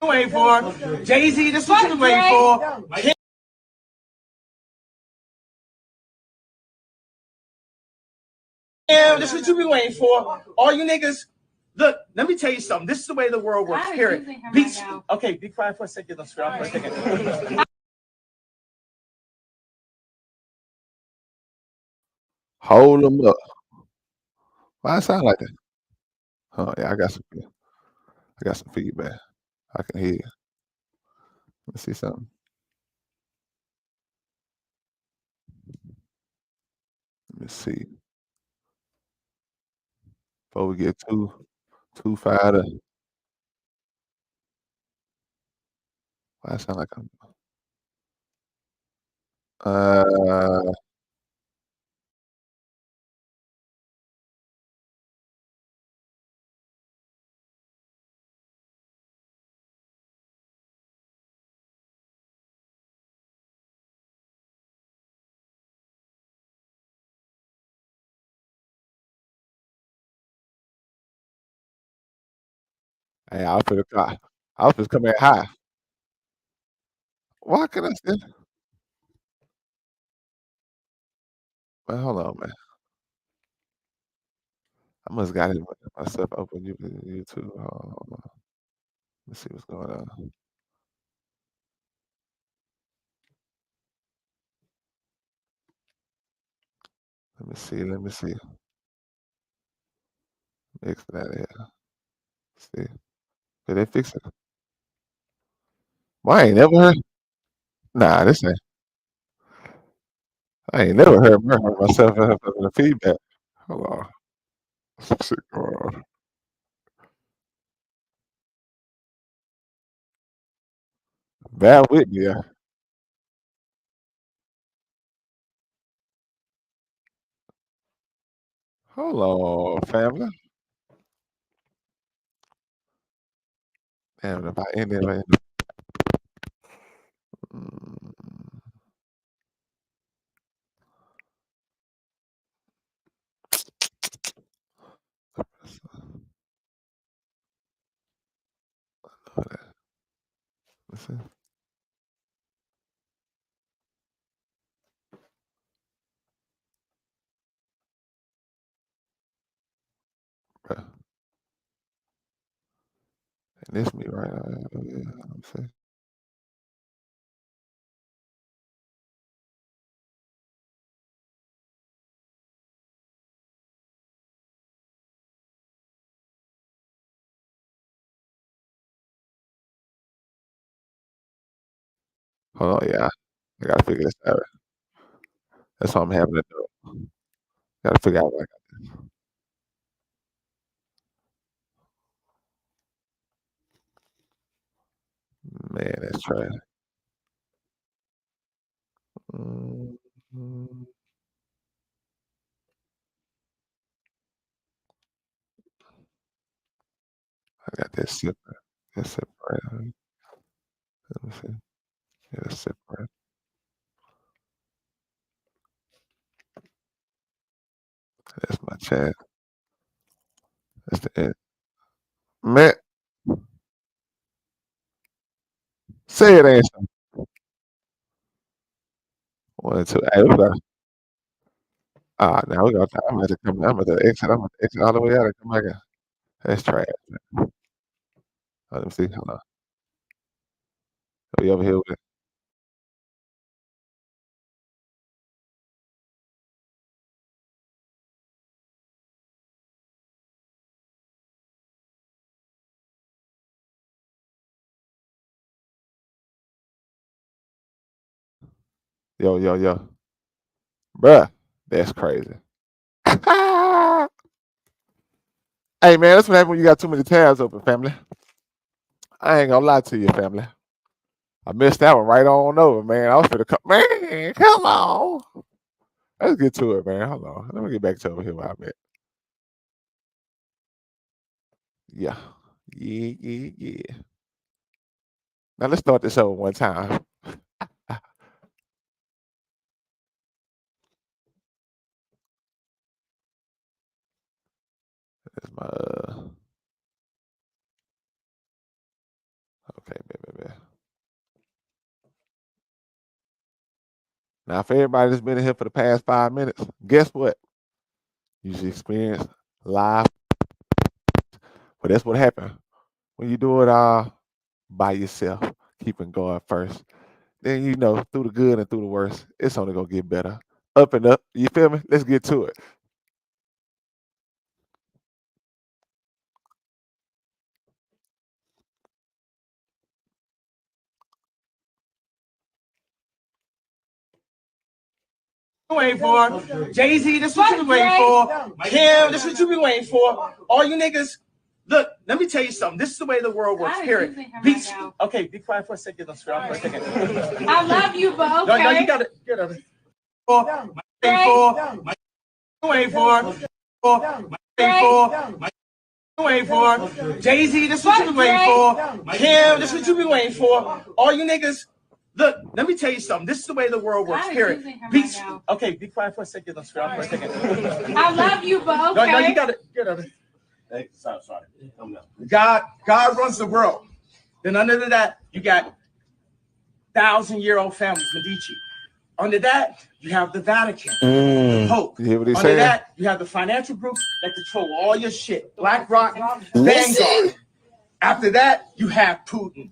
waiting for. Jay-Z, this is what you been waiting for. Yeah, this is what you been waiting for. All you niggas, look, let me tell you something. This is the way the world works. Period. Okay, be quiet for a second. Don't scream for a second. Hold them up. Why it sound like that? Oh yeah, I got some feedback. I can hear you. Let's see something. Let me see. Before we get too fired up. Why it sound like I'm hey, I was finna come in high. Why can I still man, hold on, man. I must got it myself open YouTube. Hold on. Let's see what's going on. Let me see. Fix that here. See. Did they fix it? Well, I ain't never heard. Nah, this ain't. I ain't never heard myself in the feedback. Hold on. Some shit going on. Bear with me. Hold on, family. Damn, if I end it, mm, let's see. Bruh. And this me right now. Yeah, let's see. Hold on, yeah. I gotta figure this out. That's what I'm having to do. Gotta figure out like man, that's trash. Mm, I got that sip. That sip right. Let me see. Yeah, that sip right. That's my chat. That's the end. Man, say it ain't some one, two. Hey, we got now we got I'm gonna come I'm gonna exit. I'm gonna exit all the way out and come back in. That's trash. Let me see. Hold on. We over here with it. Yo. Bruh, that's crazy. Hey man, that's what happens when you got too many tabs open, family. I ain't gonna lie to you, family. I missed that one right on over, man. I was finna come. Man, come on. Let's get to it, man. Hold on. Let me get back to over here where I'm at. Yeah. Yeah. Now let's start this over one time. That's my Now, for everybody that's been in here for the past 5 minutes, guess what? You should experience live. But that's what happened when you do it all by yourself, keeping God first. Then you know, through the good and through the worst, it's only gonna get better. Up and up. You feel me? Let's get to it. Waiting for Jay-Z, this what you been waiting for. Kim, this what you been waiting for. All you niggas, look, let me tell you something. This is the way the world works. Period. Okay, be quiet for a second. Don't scream for a second. I love you, but okay. No, you gotta get it. Waiting for Jay-Z, this what you been waiting for. Kim, this what you been waiting for. All you niggas, look, let me tell you something. This is the way the world works. Period. Okay, be quiet for a second. Don't scream for a second. I love you, but okay. No, you gotta get it. Hey, sorry. God runs the world. Then under that, you got 1,000-year-old families, Medici. Under that, you have the Vatican, the Pope. You hear what he's Under saying? that, you have the financial groups that control all your shit. BlackRock, Vanguard. After that, you have Putin.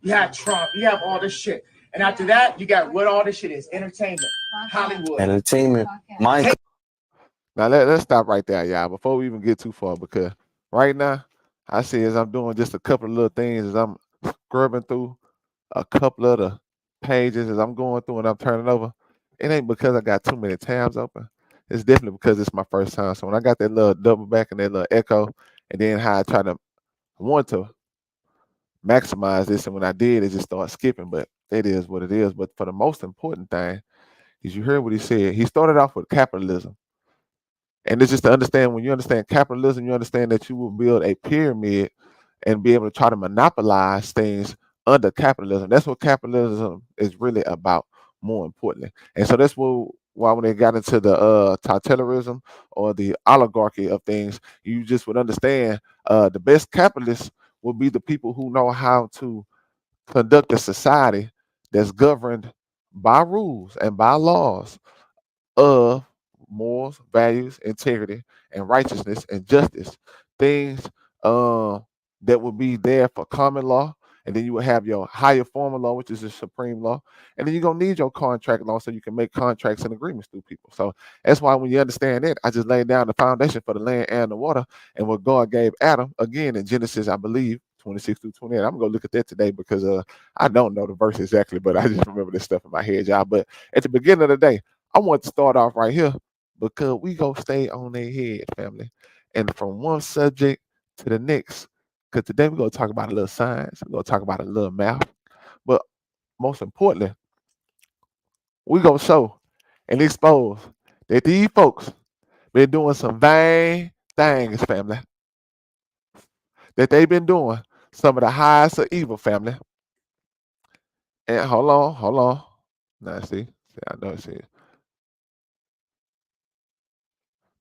You have Trump. You have all this shit. And after that, you got what all this shit is. Entertainment. Hollywood. Entertainment. Now let's stop right there, y'all, before we even get too far, because right now, I see as I'm doing just a couple of little things as I'm scrubbing through a couple of the pages as I'm going through and I'm turning over. It ain't because I got too many tabs open. It's definitely because it's my first time. So when I got that little double back and that little echo, and then how I want to maximize this, and when I did, it just started skipping. But it is what it is. But for the most important thing is you heard what he said. He started off with capitalism. And it's just to understand, when you understand capitalism, you understand that you will build a pyramid and be able to try to monopolize things under capitalism. That's what capitalism is really about, more importantly. And so that's why when they got into the totalitarianism or the oligarchy of things, you just would understand the best capitalists will be the people who know how to conduct a society that's governed by rules and by laws of morals, values, integrity, and righteousness and justice. Things that would be there for common law. And then you will have your higher form of law, which is the supreme law. And then you're going to need your contract law so you can make contracts and agreements through people. So that's why when you understand it, I just laid down the foundation for the land and the water. And what God gave Adam, again, in Genesis, I believe, 26 through 28. I'm going to look at that today because I don't know the verse exactly, but I just remember this stuff in my head, y'all. But at the beginning of the day, I want to start off right here because we go stay on their head, family. And from one subject to the next, because today we're going to talk about a little science, we're going to talk about a little math, but most importantly, we're going to show and expose that these folks been doing some vain things, family, that they've been doing some of the highest of evil, family. And hold on. Now, see, I know, see.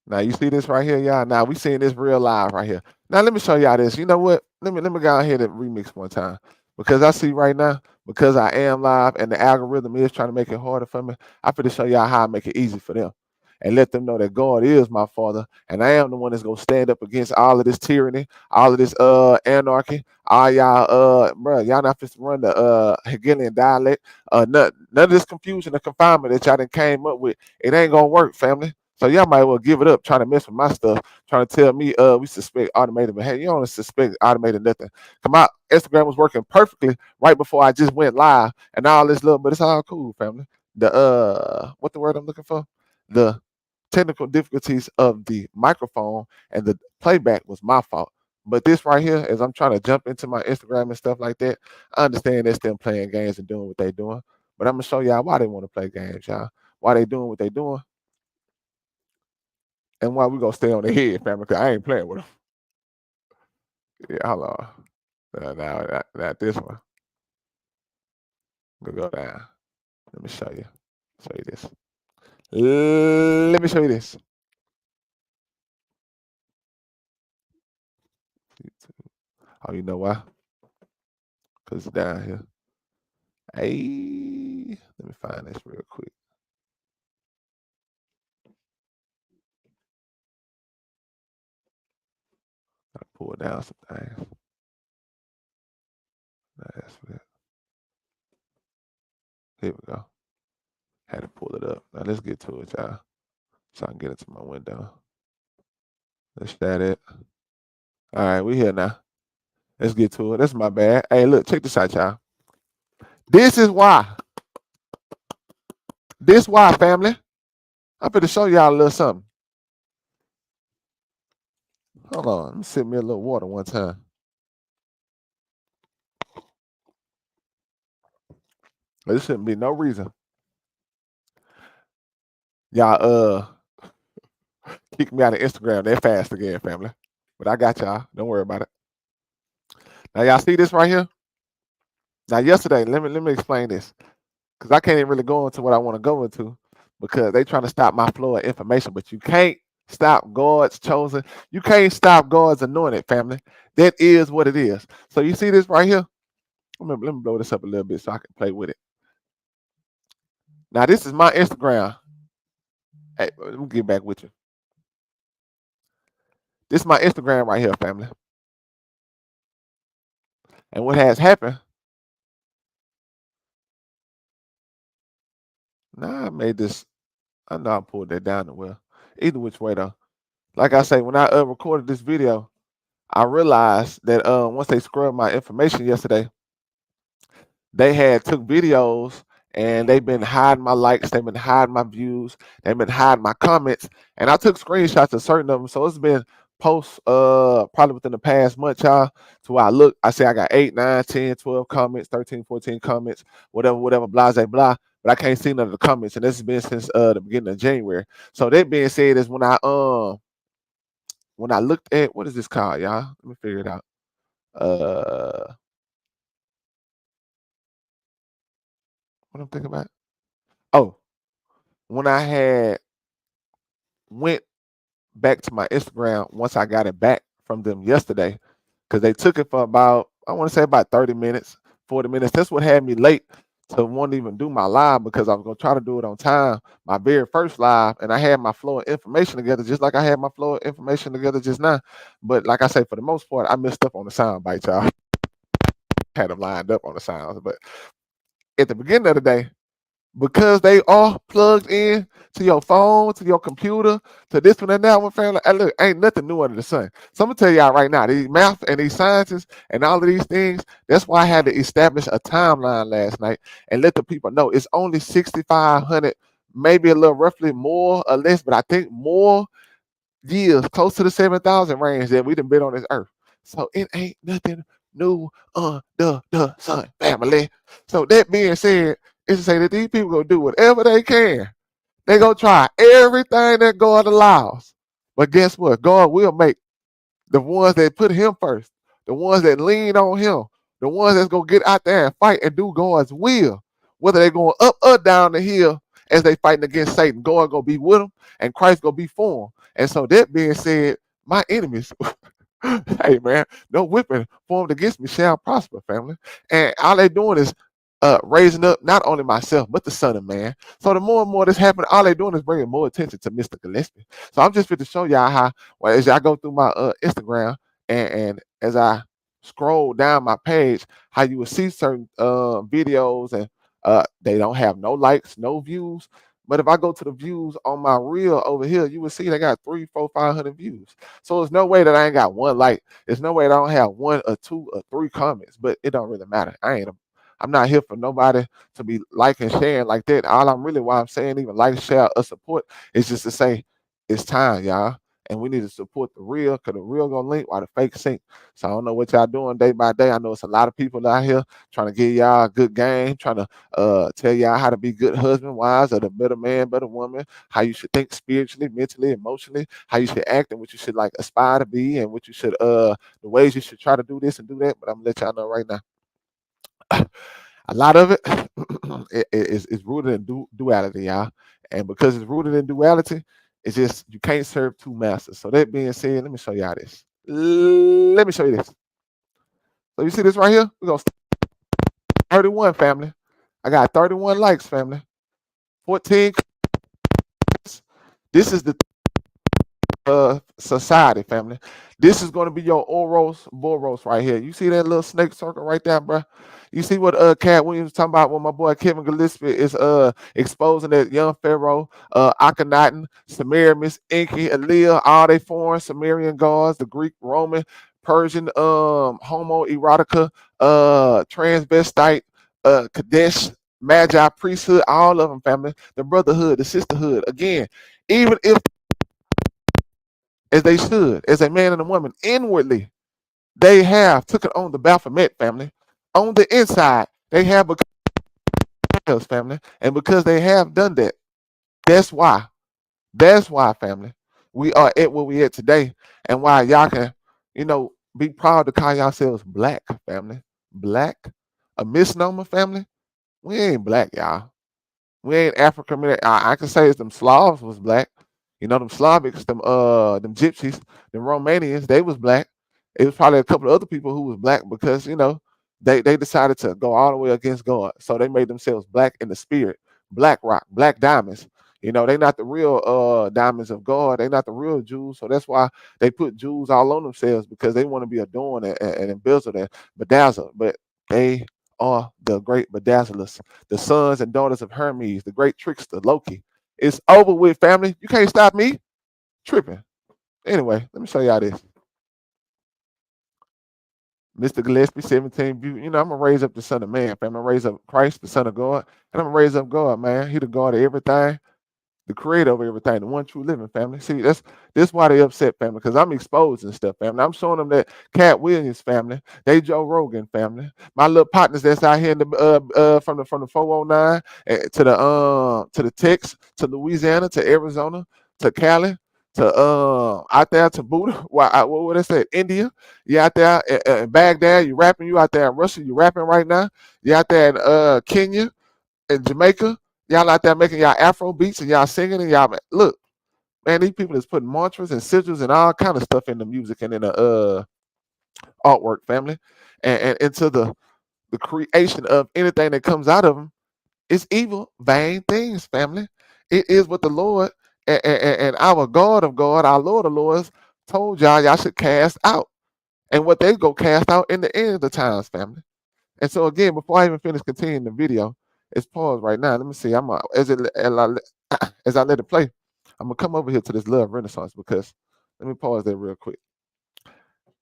Now you see this right here, y'all. Now we seeing this real live right here. Now let me show y'all this. You know what? Let me go ahead and remix one time. Because I see right now, because I am live and the algorithm is trying to make it harder for me, I'm finna show y'all how I make it easy for them. And let them know that God is my father, and I am the one that's gonna stand up against all of this tyranny, all of this anarchy, all y'all bro, y'all not supposed to run the Hegelian dialect, none of this confusion or confinement that y'all done came up with. It ain't gonna work, family. So y'all might well give it up trying to mess with my stuff, trying to tell me we suspect automated. But hey, you don't suspect automated nothing. Come out, Instagram was working perfectly right before I just went live and all this little, but it's all cool, family. The what the word I'm looking for? The technical difficulties of the microphone and the playback was my fault. But this right here, as I'm trying to jump into my Instagram and stuff like that, I understand they're still playing games and doing what they're doing. But I'm gonna show y'all why they want to play games, y'all. Why they doing what they doing and why we gonna stay on the head, family, because I ain't playing with them. Yeah, hold on. Not this one. We'll go down. Let me show you. Show you this. Let me show you this. Oh, you know why? Because it's down here. Hey, let me find this real quick. pull down some things. That's it. Here we go. Had to pull it up. Now let's get to it, y'all. So I can get into my window. Let's start it. All right, we here now. Let's get to it. That's my bad. Hey, look, check this out, y'all. This is why. This why, family. I'm going to show y'all a little something. Hold on. Let me sip me a little water one time. There shouldn't be no reason. Y'all kick me out of Instagram. They're fast again, family. But I got y'all. Don't worry about it. Now y'all see this right here? Now yesterday, let me explain this. Because I can't even really go into what I want to go into because they trying to stop my flow of information. But you can't stop God's chosen. You can't stop God's anointed, family. That is what it is. So you see this right here? Let me blow this up a little bit so I can play with it. Now this is my Instagram. Hey, let me get back with you. This is my Instagram right here, family. And what has happened? Now I made this. I know I pulled that down as well. Either which way though. Like I say, when I recorded this video, I realized that once they scrubbed my information yesterday, they had took videos and they've been hiding my likes, they've been hiding my views, they've been hiding my comments, and I took screenshots of certain of them. So it's been posts probably within the past month, y'all, to where I say I got 8, 9, 10, 12 comments, 13, 14 comments, whatever, blah, blah, blah. But I can't see none of the comments, and this has been since the beginning of January. So that being said, is when I looked at, what is this called, y'all? Let me figure it out. What I'm thinking about? Oh, when I had went back to my Instagram once I got it back from them yesterday, because they took it for about, I want to say about 30 minutes, 40 minutes. That's what had me late to want to even do my live, because I was going to try to do it on time, my very first live, and I had my flow of information together just like I had my flow of information together just now. But like I say, for the most part, I messed up on the sound bites, y'all. Had them lined up on the sounds. But at the beginning of the day, because they are plugged in to your phone, to your computer, to this one and that one, family. And look, ain't nothing new under the sun. So I'm gonna tell y'all right now, these math and these sciences and all of these things, that's why I had to establish a timeline last night and let the people know it's only 6,500, maybe a little roughly more or less, but I think more years, close to the 7,000 range that we done been on this earth. So it ain't nothing new on the sun, family. So that being said, it's to say that these people gonna do whatever they can. They gonna try everything that God allows. But guess what? God will make the ones that put him first, the ones that lean on him, the ones that's gonna get out there and fight and do God's will. Whether they're going up or down the hill as they fighting against Satan, God gonna be with them and Christ gonna be for them. And so that being said, my enemies, hey man, no weapon formed against me shall prosper, family. And all they doing is raising up not only myself but the Son of Man. So the more and more this happening, all they doing is bringing more attention to Mr. Gillespie. So I'm just fit to show y'all how, well, as I go through my Instagram and as I scroll down my page, how you will see certain videos and they don't have no likes, no views. But if I go to the views on my reel over here, you will see they got 300, 400, 500 views. So there's no way that I ain't got one like. There's no way that I don't have 1 or 2 or 3 comments. But it don't really matter. I'm not here for nobody to be liking, sharing like that. Why I'm saying even like, share, or support is just to say it's time, y'all. And we need to support the real, because the real gonna link while the fake sink. So I don't know what y'all doing day by day. I know it's a lot of people out here trying to give y'all a good game, trying to tell y'all how to be good husband, wives, or the better man, better woman, how you should think spiritually, mentally, emotionally, how you should act and what you should like aspire to be, and what you should the ways you should try to do this and do that. But I'm gonna let y'all know right now. A lot of it is rooted in duality, y'all. And because it's rooted in duality, it's just you can't serve 2 masters. So that being said, let me show y'all this. Let me show you this. So you see this right here? We're going to 31, family. I got 31 likes, family. 14. This is the society, family. This is going to be your Oros Boros right here. You see that little snake circle right there, bro? You see what Cat Williams talking about when my boy Kevin Gillespie is exposing that young pharaoh, Akhenaten, Semiramis, Enki, Aaliyah, all they foreign Sumerian gods, the Greek, Roman, Persian, homo erotica, transvestite, Kadesh, Magi priesthood, all of them, family, the brotherhood, the sisterhood. Again, even if as they should, as a man and a woman, inwardly, they have took it on the Baphomet family. On the inside, they have become themselves, family. And because they have done that, that's why, family, we are at where we at today. And why y'all can, be proud to call yourselves black, family. Black, a misnomer, family. We ain't black, y'all. We ain't African American. I can say it's them Slavs was black. Them Slavics, them Gypsies, them Romanians, they was black. It was probably a couple of other people who was black because, they decided to go all the way against God. So they made themselves black in the spirit, black rock, black diamonds. They not the real diamonds of God. They not the real Jews. So that's why they put Jews all on themselves, because they want to be adorned and embezzled and bedazzled. But they are the great bedazzlers, the sons and daughters of Hermes, the great trickster, Loki. It's over with, family. You can't stop me. Tripping. Anyway, let me show y'all this. Mr. Gillespie, 17 view. I'm going to raise up the Son of Man, family. I'm going to raise up Christ, the Son of God. And I'm going to raise up God, man. He the God of everything, the creator of everything, the one true living, family. See, this why they upset, family, because I'm exposing stuff, family. I'm showing them that Cat Williams, family, they Joe Rogan, family. My little partners that's out here in the from the 409 to the Texas, to Louisiana, to Arizona, to Cali, to out there to Buddha. What would I say? India. You out there in Baghdad, you rapping. You out there in Russia, you rapping right now. You out there in Kenya, in Jamaica. Y'all out there making y'all Afro beats and y'all singing and y'all look, man, these people is putting mantras and sigils and all kind of stuff in the music and in the artwork, family, and into the creation of anything that comes out of them. It's evil, vain things, family. It is what the Lord and our God of God, our Lord of Lords, told y'all should cast out, and what they go cast out in the end of the times, family. And so again, before I even finish continuing the video, it's paused right now. Let me see. As I let it play, I'm gonna come over here to this Love Renaissance, because let me pause there real quick.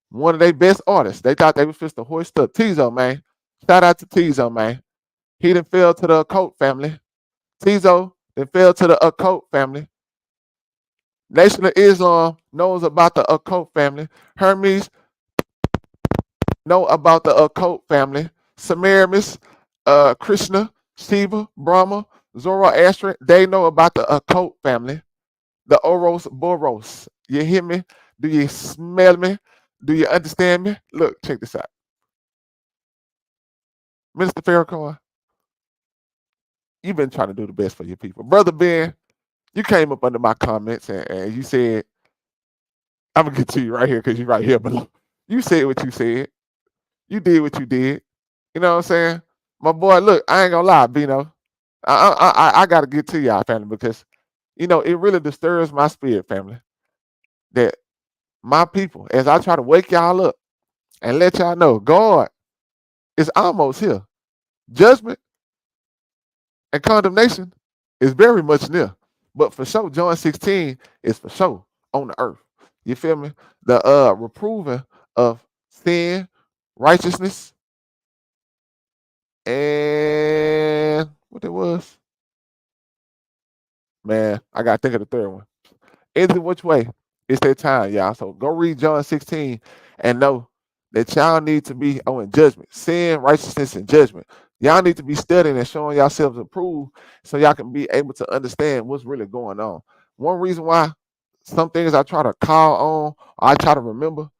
One of their best artists, they thought they was just to hoist up. Tizo, man. Shout out to Tizo, man. He done fell to the occult family. Tizo done fell to the occult family. Nation of Islam knows about the occult family. Hermes know about the occult family. Semiramis, Krishna, Shiva, Brahma, Zoroaster, they know about the occult family. The Oros Boros. You hear me? Do you smell me? Do you understand me? Look, check this out. Minister Farrakhan, you've been trying to do the best for your people. Brother Ben, you came up under my comments and you said, I'm going to get to you right here because you're right here below. You said what you said. You did what you did. You know what I'm saying? My boy, look, I ain't gonna lie, Bino. I gotta get to y'all, family, because it really disturbs my spirit, family, that my people, as I try to wake y'all up and let y'all know, God is almost here. Judgment and condemnation is very much near. But for sure, John 16 is for sure on the earth. You feel me? The reproving of sin, righteousness, and what it was, man, I gotta think of the third one. Either which way, it's their time, y'all. So go read John 16 and know that y'all need to be on judgment, sin, righteousness, and judgment. Y'all need to be studying and showing yourselves approved so y'all can be able to understand what's really going on. One reason why some things I try to call on, or I try to remember,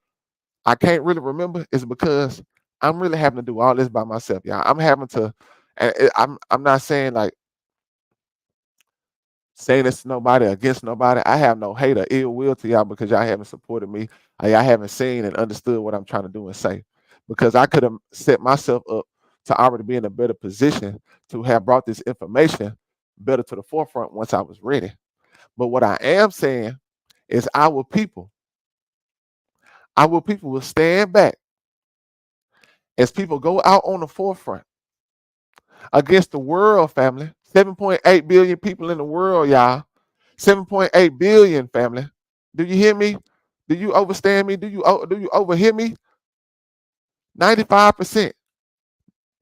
I can't really remember, is because I'm really having to do all this by myself, y'all. I'm having to, and I'm not saying like saying this to nobody, against nobody. I have no hate or ill will to y'all because y'all haven't supported me. Y'all haven't seen and understood what I'm trying to do and say. Because I could have set myself up to already be in a better position to have brought this information better to the forefront once I was ready. But what I am saying is our people. Our people will stand back as people go out on the forefront against the world, family. 7.8 billion people in the world, y'all. 7.8 billion, family. Do you hear me? Do you understand me? Do you overhear me? 95%,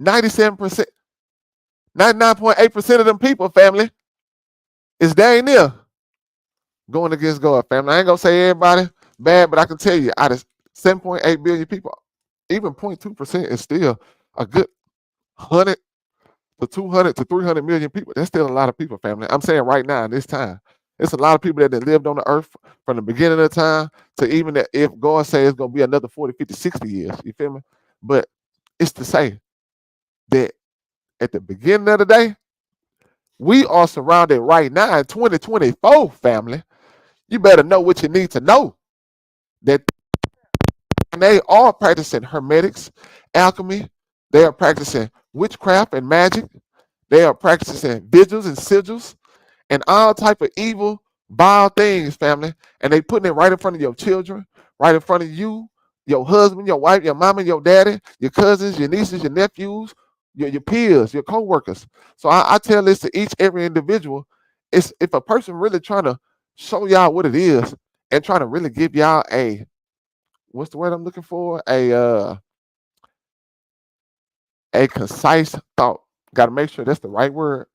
97%, 99.8% of them people, family, is dang near going against God, family. I ain't gonna say everybody bad, but I can tell you, out of 7.8 billion people, even 0.2% is still a good 100 to 200 to 300 million people. That's still a lot of people, family. I'm saying right now in this time, it's a lot of people that have lived on the earth from the beginning of the time to even that if God says it's gonna be another 40, 50, 60 years. You feel me? But it's to say that at the beginning of the day, we are surrounded right now in 2024, family. You better know what you need to know. That they are practicing hermetics, alchemy. They are practicing witchcraft and magic. They are practicing vigils and sigils and all type of evil, vile things, family. And they putting it right in front of your children, right in front of you, your husband, your wife, your mama, your daddy, your cousins, your nieces, your nephews, your peers, your co-workers. So I tell this to each every individual. It's if a person really trying to show y'all what it is and trying to really give y'all a what's the word I'm looking for? A concise thought. Got to make sure that's the right word.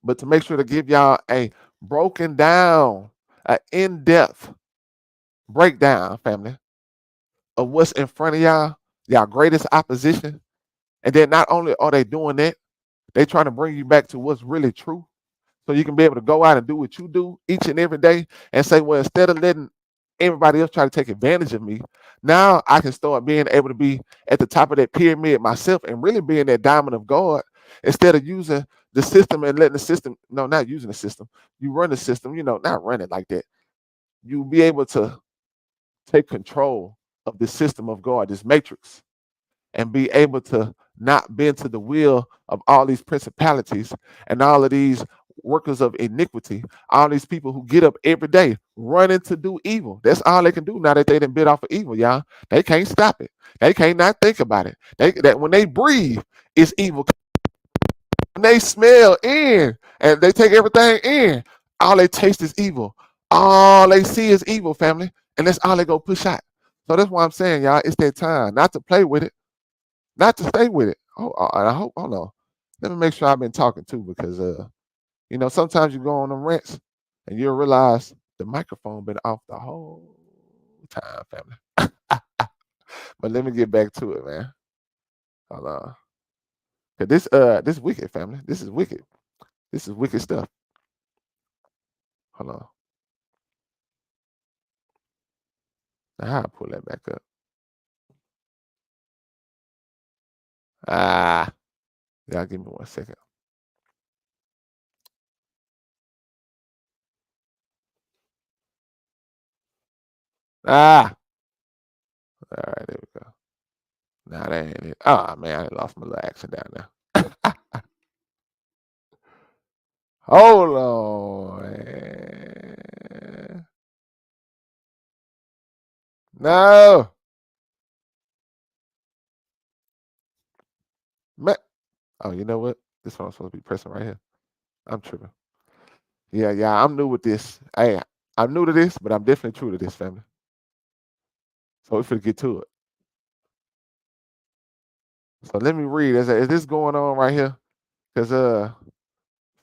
But to make sure to give y'all a broken down, an in-depth breakdown, family, of what's in front of y'all greatest opposition. And then not only are they doing that, they trying to bring you back to what's really true. So you can be able to go out and do what you do each and every day and say, well, instead of letting everybody else try to take advantage of me, now I can start being able to be at the top of that pyramid myself and really being that diamond of God instead of using the system and letting the system, no, not using the system. You run the system, not run it like that. You'll be able to take control of the system of God, this matrix, and be able to not bend to the will of all these principalities and all of these workers of iniquity, all these people who get up every day running to do evil. That's all they can do now that they done bit off of evil, y'all. They can't stop it. They can't not think about it. That when they breathe, it's evil. When they smell in and they take everything in, all they taste is evil. All they see is evil, family. And that's all they go push out. So that's why I'm saying, y'all, it's that time not to play with it, not to stay with it. Oh, I hope, hold on. Let me make sure I've been talking too, because sometimes you go on them rants and you'll realize the microphone been off the whole time, family. But let me get back to it, man. Hold on. Cause this wicked, family. This is wicked. This is wicked stuff. Hold on. Now how I pull that back up? Y'all give me 1 second. All right, there we go. Nah, that ain't it. Oh man, I lost my little action down there. Hold on. Man. No. Man. Oh, you know what? This one I'm supposed to be pressing right here. I'm tripping. Yeah, I'm new with this. Hey, I'm new to this, but I'm definitely true to this, family. So we're finna get to it. So let me read. Is this going on right here? Because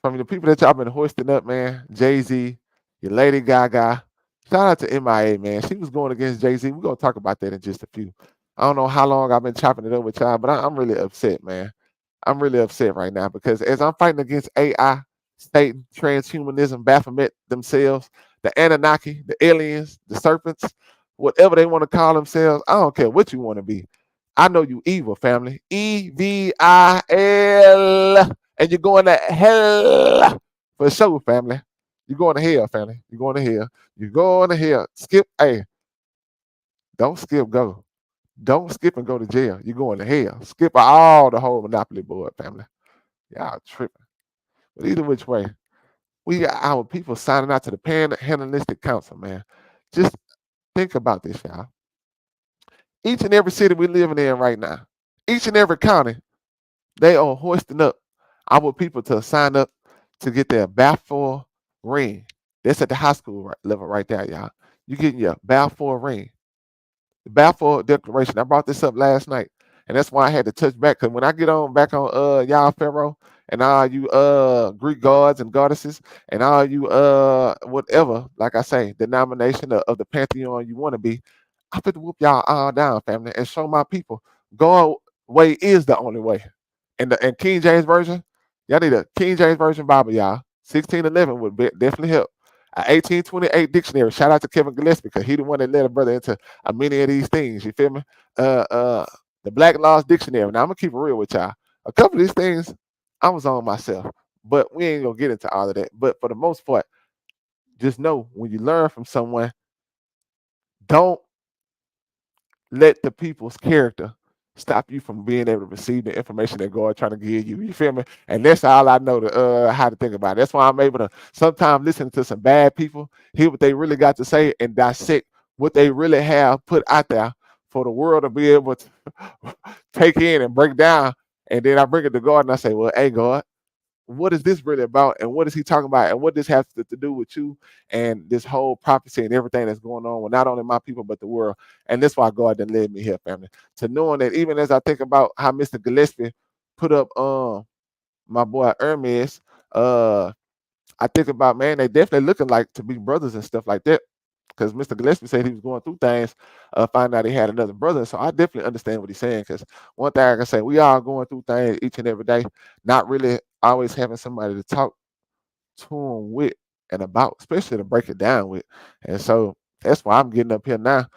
from the people that y'all been hoisting up, man, Jay-Z, your Lady Gaga. Shout out to MIA, man. She was going against Jay-Z. We're gonna talk about that in just a few. I don't know how long I've been chopping it up with y'all, but I'm really upset, man. I'm really upset right now because as I'm fighting against AI, Satan, transhumanism, Baphomet themselves, the Anunnaki, the aliens, the serpents, whatever they want to call themselves, I don't care what you want to be. I know you evil, family. EVIL. And you're going to hell for sure, family. You're going to hell, family. You're going to hell. You're going to hell. Skip, hey, don't skip, go. Don't skip and go to jail. You're going to hell. Skip all the whole Monopoly board, family. Y'all tripping. But either which way, We got our people signing out to the Panhellenistic Council, man. Just think about this, y'all. Each and every city we're living in right now, each and every county, they are hoisting up our people to sign up to get their Balfour ring. That's at the high school level right there, y'all. You getting your Balfour ring. The Balfour Declaration. I brought this up last night, and that's why I had to touch back. Because when I get on back on y'all Pharaoh and all you Greek gods and goddesses and all you whatever, like I say, denomination of the pantheon you want to be, I fit to whoop y'all all down, family, and show my people God way is the only way. And King James Version, y'all need a King James Version Bible, y'all. 1611 would definitely help. A 1828 dictionary. Shout out to Kevin Gillespie because he the one that led a brother into many of these things. You feel me? The Black Laws Dictionary. Now I'm gonna keep it real with y'all. A couple of these things I was on myself, but we ain't gonna get into all of that. But for the most part, just know when you learn from someone, don't let the people's character stop you from being able to receive the information that God trying to give you. You feel me? And that's all I know to how to think about it. That's why I'm able to sometimes listen to some bad people, hear what they really got to say, and dissect what they really have put out there for the world to be able to take in and break down. And then I bring it to God and I say, well, hey God, what is this really about, and what is he talking about, and what this has to do with you and this whole prophecy and everything that's going on with not only my people but the world. And that's why God done led me here, family, to knowing that even as I think about how Mr. Gillespie put up my boy Hermes, I think about, man, they definitely looking like to be brothers and stuff like that, because Mr. Gillespie said he was going through things, find out he had another brother. So I definitely understand what he's saying, because one thing I can say, we all going through things each and every day, not really always having somebody to talk to them with and about, especially to break it down with. And so that's why I'm getting up here now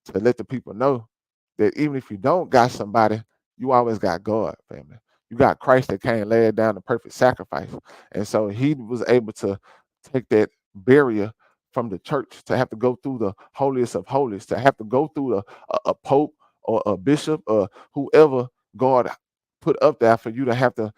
to let the people know that even if you don't got somebody, you always got God, family. You got Christ that came lay down the perfect sacrifice. And so he was able to take that barrier from the church to have to go through the holiest of holies, to have to go through a pope or a bishop or whoever God put up there for you to have to,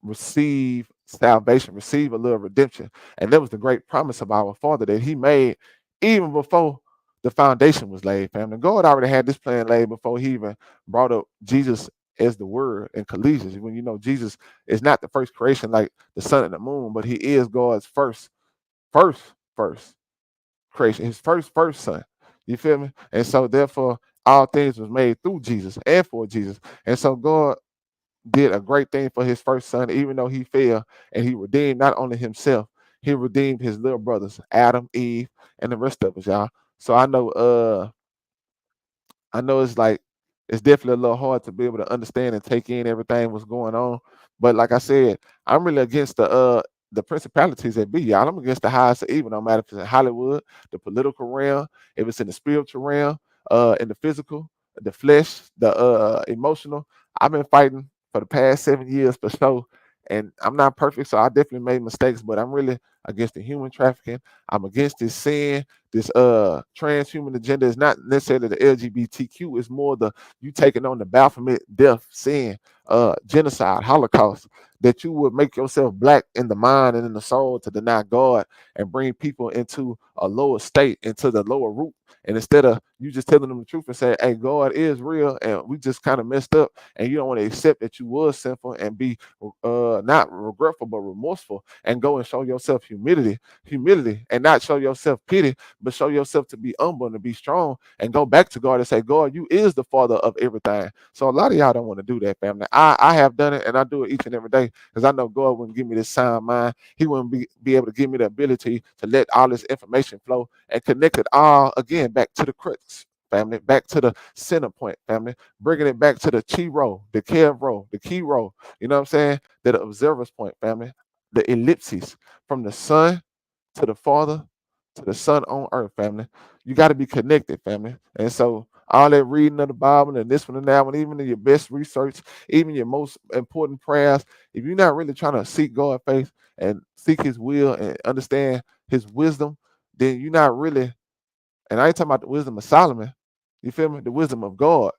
receive salvation, receive a little redemption. And that was the great promise of our Father that he made even before the foundation was laid, family. God already had this plan laid before he even brought up Jesus as the word in Colossians. When Jesus is not the first creation like the sun and the moon, but he is God's first creation, his first son. You feel me? And so therefore all things was made through Jesus and for Jesus. And so God did a great thing for his first son, even though he fell, and he redeemed not only himself, he redeemed his little brothers, Adam, Eve, and the rest of us, y'all. So I know it's definitely a little hard to be able to understand and take in everything what's going on. But like I said, I'm really against the principalities that be, y'all. I'm against the highest of evil, no matter if it's in Hollywood, the political realm, if it's in the spiritual realm, in the physical, the flesh, the emotional. I've been fighting for the past 7 years for sure. And I'm not perfect, so I definitely made mistakes, but I'm really against the human trafficking. I'm against this sin, this transhuman agenda. Is not necessarily the LGBTQ, it's more the you taking on the Baphomet, death, sin, genocide, Holocaust, that you would make yourself black in the mind and in the soul to deny God and bring people into a lower state, into the lower root. And instead of you just telling them the truth and saying, hey, God is real and we just kind of messed up, and you don't want to accept that you was sinful and be not regretful but remorseful, and go and show yourself humility, and not show yourself pity, but show yourself to be humble and to be strong, and go back to God and say, God, you is the Father of everything. So a lot of y'all don't want to do that, family. I have done it, and I do it each and every day, because I know God wouldn't give me this sound mind. He wouldn't be able to give me the ability to let all this information flow and connect it all again back to the crux, family, back to the center point, family, bringing it back to the key role, the Kev role, the key role, you know what I'm saying? The observer's point, family, the ellipses from the sun to the Father to the Son on earth, family. You got to be connected, family. And so all that reading of the Bible and this one and that one, even in your best research, even your most important prayers, if you're not really trying to seek God's face and seek his will and understand his wisdom, then you're not really, and I ain't talking about the wisdom of Solomon, you feel me? The wisdom of God.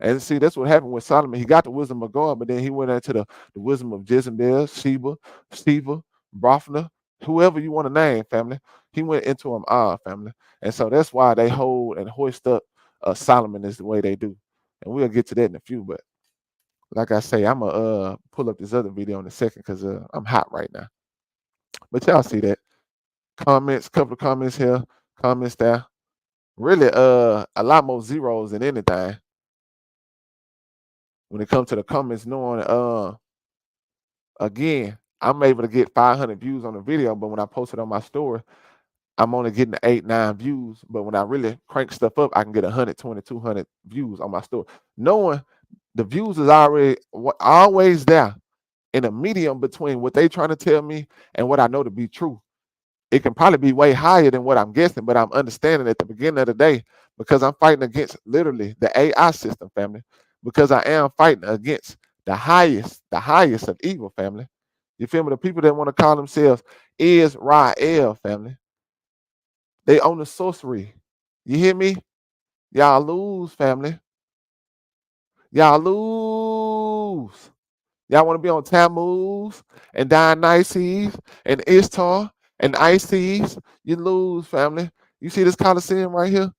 And see, that's what happened with Solomon. He got the wisdom of God, but then he went into the wisdom of Jezebel, Sheba, Brofner, whoever you want to name, family. He went into them all, family. And so that's why they hold and hoist up Solomon is the way they do. And we'll get to that in a few. But like I say, I'm going to pull up this other video in a second because I'm hot right now. But y'all see that. Comments, couple of comments here, comments there. Really, a lot more zeros than anything. When it comes to the comments, knowing, again, I'm able to get 500 views on the video, but when I post it on my story, I'm only getting 8, 9 views. But when I really crank stuff up, I can get 120, 200 views on my story. Knowing the views is already always there in a medium between what they trying to tell me and what I know to be true. It can probably be way higher than what I'm guessing, but I'm understanding at the beginning of the day because I'm fighting against literally the AI system, family, because I am fighting against the highest of evil, family. You feel me? The people that want to call themselves Israel, family. They own the sorcery. You hear me? Y'all lose, family. Y'all lose. Y'all want to be on Tammuz and Dionysus and Ishtar and Isis? You lose, family. You see this Coliseum right here?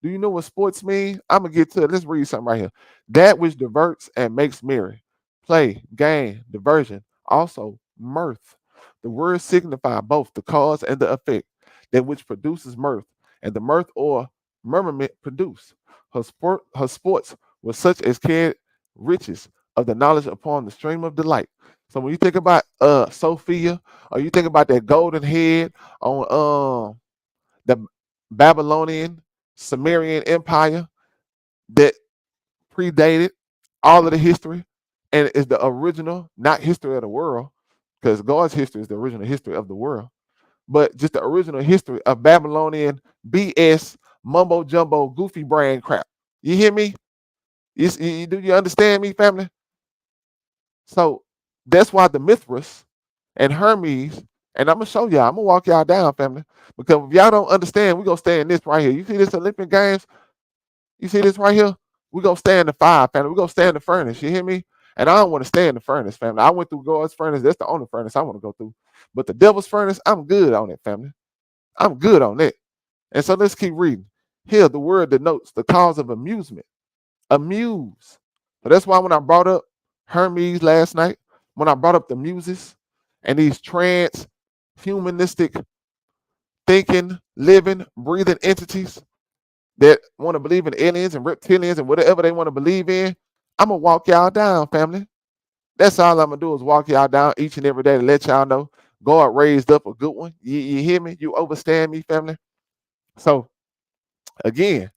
Do you know what sports mean? I'm going to get to it. Let's read something right here. That which diverts and makes merry. Play, gain, diversion. Also, mirth. The words signify both the cause and the effect. That which produces mirth, and the mirth or murmurment produce. Her sports were such as carried riches of the knowledge upon the stream of delight. So when you think about Sophia, or you think about that golden head on the Babylonian Sumerian Empire that predated all of the history and is the original, not history of the world, because God's history is the original history of the world, but just the original history of Babylonian BS, mumbo jumbo, goofy brain crap. You hear me? Do you understand me, family? So that's why the Mithras and Hermes, and I'm gonna show y'all, I'm gonna walk y'all down, family, because if y'all don't understand, we're gonna stay in this right here. You see this Olympic Games? You see this right here? We're gonna stay in the fire, family. We're gonna stay in the furnace. You hear me? And I don't want to stay in the furnace, family. I went through God's furnace. That's the only furnace I want to go through. But the devil's furnace, I'm good on it, family. I'm good on it. And so let's keep reading. Here, the word denotes the cause of amusement. Amuse. So that's why when I brought up Hermes last night, when I brought up the muses and these humanistic thinking, living, breathing entities that want to believe in aliens and reptilians and whatever they want to believe in, I'm going to walk y'all down, family. That's all I'm going to do is walk y'all down each and every day to let y'all know God raised up a good one. You hear me? You understand me, family? So, again,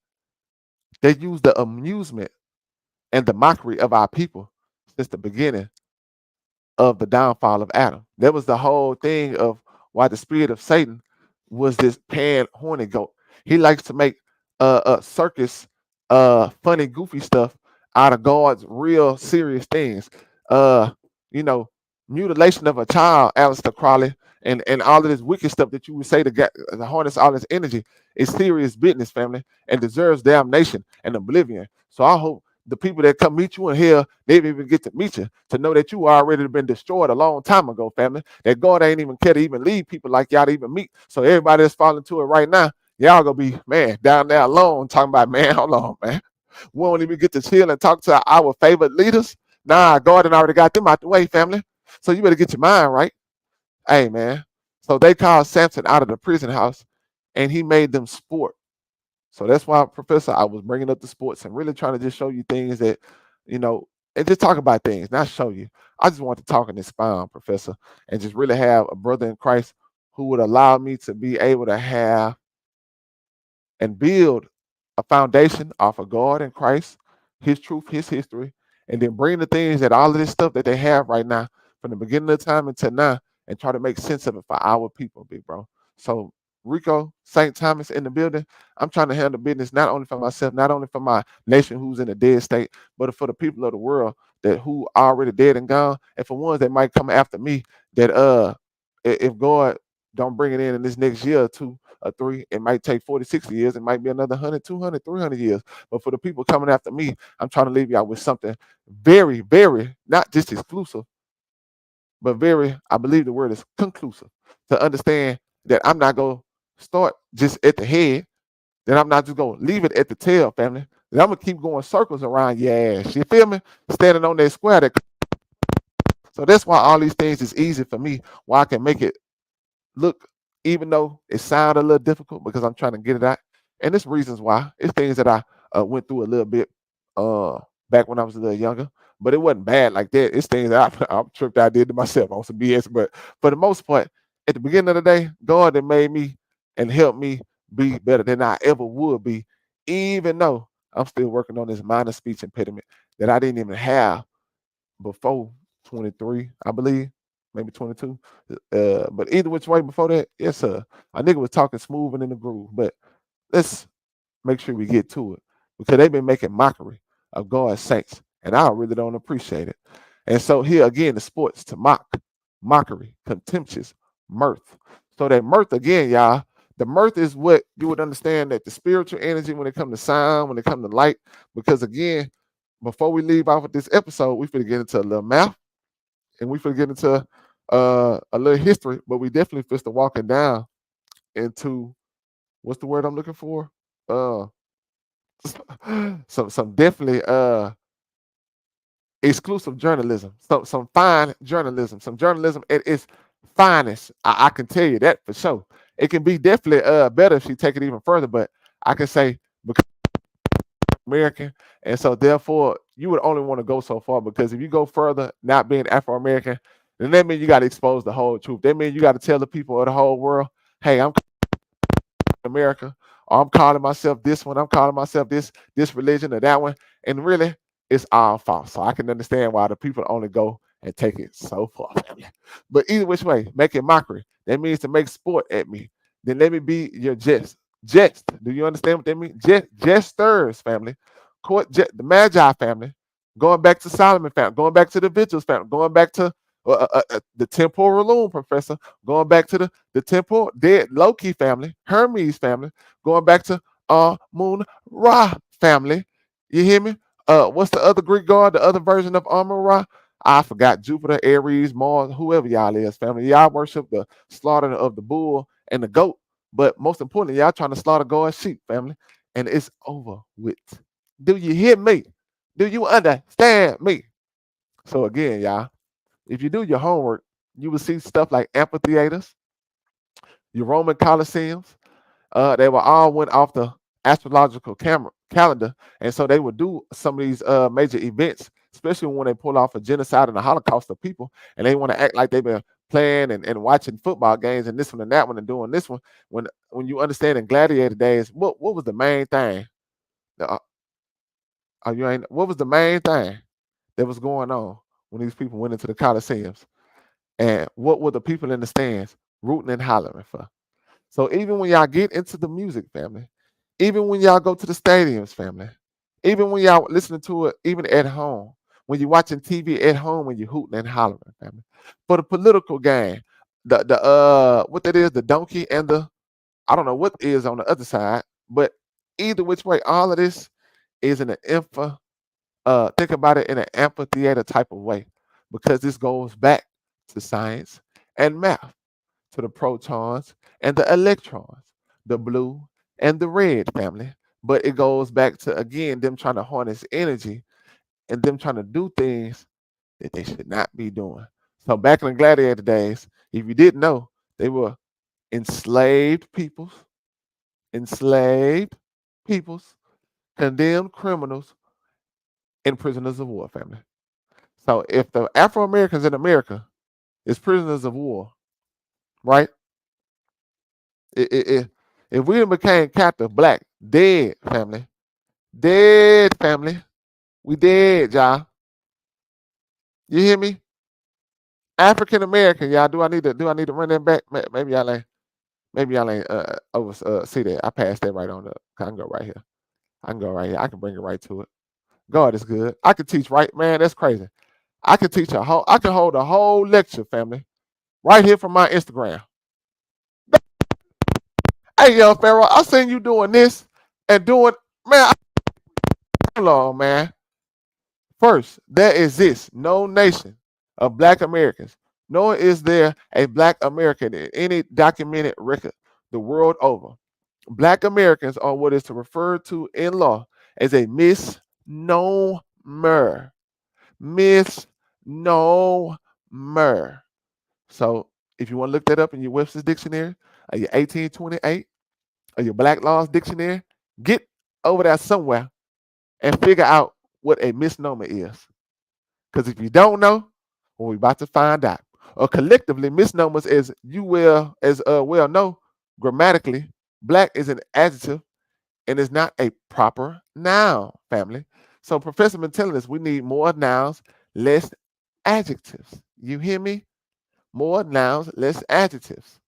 they use the amusement and the mockery of our people since the beginning of the downfall of Adam. That was the whole thing of why the spirit of Satan was this pan horny goat. He likes to make circus, funny, goofy stuff out of God's real serious things. You know, mutilation of a child, Aleister Crowley, and all of this wicked stuff that you would say to harness all this energy is serious business, family, and deserves damnation and oblivion. So I hope the people that come meet you in hell, they didn't even get to meet you to know that you already been destroyed a long time ago, family. That God ain't even care to even leave people like y'all to even meet. So everybody that's falling to it right now, y'all gonna be, man, down there alone talking about, man, hold on, man. We won't even get to chill and talk to our favorite leaders. Nah, God done already got them out the way, family. So you better get your mind right. Hey, man. So they called Samson out of the prison house and he made them sport. So that's why, Professor, I was bringing up the sports and really trying to just show you things that, and just talk about things, not show you. I just want to talk and expound, Professor, and just really have a brother in Christ who would allow me to be able to have and build a foundation off of God and Christ, his truth, his history, and then bring the things that all of this stuff that they have right now from the beginning of time until now and try to make sense of it for our people, big bro. So Rico, St. Thomas in the building. I'm trying to handle business not only for myself, not only for my nation who's in a dead state, but for the people of the world that who are already dead and gone, and for ones that might come after me that if God don't bring it in this next year or 2 or 3, it might take 40, 60 years. It might be another 100, 200, 300 years. But for the people coming after me, I'm trying to leave y'all with something very, very, not just exclusive, but very, I believe the word is conclusive, to understand that I'm not going to start just at the head, that I'm not just going to leave it at the tail, family. That I'm going to keep going circles around your ass. You feel me? Standing on that square. So that's why all these things is easy for me, why I can make it look, even though it sounds a little difficult, because I'm trying to get it out. And there's reasons why. It's things that I went through a little bit back when I was a little younger, but it wasn't bad like that. It's things that I'm tripped I did to myself on some BS. But for the most part, at the beginning of the day, God that made me and helped me be better than I ever would be, even though I'm still working on this minor speech impediment that I didn't even have before 23, I believe, maybe 22. But either which way before that, yes, sir. A nigga was talking smooth and in the groove. But let's make sure we get to it, because they've been making mockery of God's saints, and I really don't appreciate it. And so here again, the sports to mock, mockery, contemptuous, mirth. So that mirth again, y'all, the mirth is what you would understand that the spiritual energy when it comes to sound, when it comes to light, because again, before we leave off with this episode, we finna get into a little math, and we finna get into a little history, but we definitely finna walking down into, what's the word I'm looking for? Some definitely exclusive journalism, some fine journalism, some journalism at its finest. I can tell you that for sure. It can be definitely better if you take it even further, but I can say because American, and so therefore you would only want to go so far, because if you go further, not being Afro-American, then that means you got to expose the whole truth. That means you got to tell the people of the whole world, hey, I'm America, or I'm calling myself this one, I'm calling myself this religion or that one, and really it's all false. So I can understand why the people only go and take it so far, family. But either which way, making mockery, that means to make sport at me. Then let me be your jest. Jest. Do you understand what that means? Jesters, family. The Magi family. Going back to Solomon family. Going back to the Vigils family. Going back to the temporal loom professor. Going back to the temporal dead Loki family. Hermes family. Going back to Moon Ra family. You hear me? What's the other Greek god? The other version of Amun Ra? I forgot. Jupiter, Aries, Mars, whoever y'all is, family. Y'all worship the slaughter of the bull and the goat. But most importantly, y'all trying to slaughter God's sheep, family. And it's over with. Do you hear me? Do you understand me? So again, y'all, if you do your homework, you will see stuff like amphitheaters, your Roman Colosseums. They were all went off the astrological calendar, and so they would do some of these major events, especially when they pull off a genocide and a Holocaust of people, and they want to act like they've been playing and watching football games and this one and that one and doing this one. When you understand in gladiator days, what was the main thing? What was the main thing that was going on when these people went into the Colosseums? And what were the people in the stands rooting and hollering for? So even when y'all get into the music, family, even when y'all go to the stadiums, family, even when y'all listening to it, even at home, when you're watching TV at home, when you're hooting and hollering, family, for the political game, the what that is, the donkey and the, I don't know what is on the other side, but either which way, all of this is in an think about it in an amphitheater type of way, because this goes back to science and math, to the protons and the electrons, the blue and the red, family. But it goes back to, again, them trying to harness energy and them trying to do things that they should not be doing. So back in the gladiator days, if you didn't know, they were enslaved peoples, condemned criminals, and prisoners of war, family. So if the Afro-Americans in America is prisoners of war, right? If we became captive black, dead family, we dead, y'all. You hear me? African American, y'all. Do I need to run that back? Maybe y'all ain't over see that. I passed that right on up. I can go right here. I can bring it right to it. God is good. I can teach right, man. That's crazy. I can hold a whole lecture, family, right here from my Instagram. Hey, yo, Pharaoh, I seen you doing this and doing, man. Hold on, man. First, there exists no nation of black Americans nor is there a black American in any documented record the world over. Black Americans are what is referred to in law as a misnomer. Misnomer. So if you want to look that up in your Webster's Dictionary or your 1828 or your Black Laws Dictionary, get over there somewhere and figure out what a misnomer is. Because if you don't know, well, we're about to find out. Or collectively, misnomers, as you well know, grammatically, black is an adjective and is not a proper noun, family. So Professor been telling us we need more nouns, less adjectives. You hear me? More nouns, less adjectives.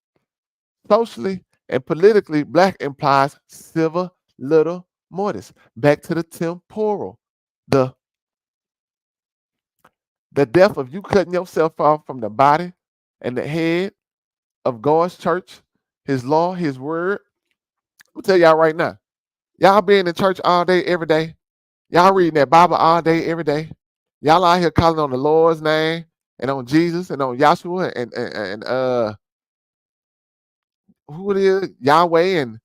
Socially and politically, black implies silver little mortis. Back to the temporal. The death of you cutting yourself off from the body and the head of God's church, his law, his word. I'm gonna tell y'all right now. Y'all being in church all day, every day. Y'all reading that Bible all day, every day. Y'all out here calling on the Lord's name and on Jesus and on Yahshua and who it is, Yahweh and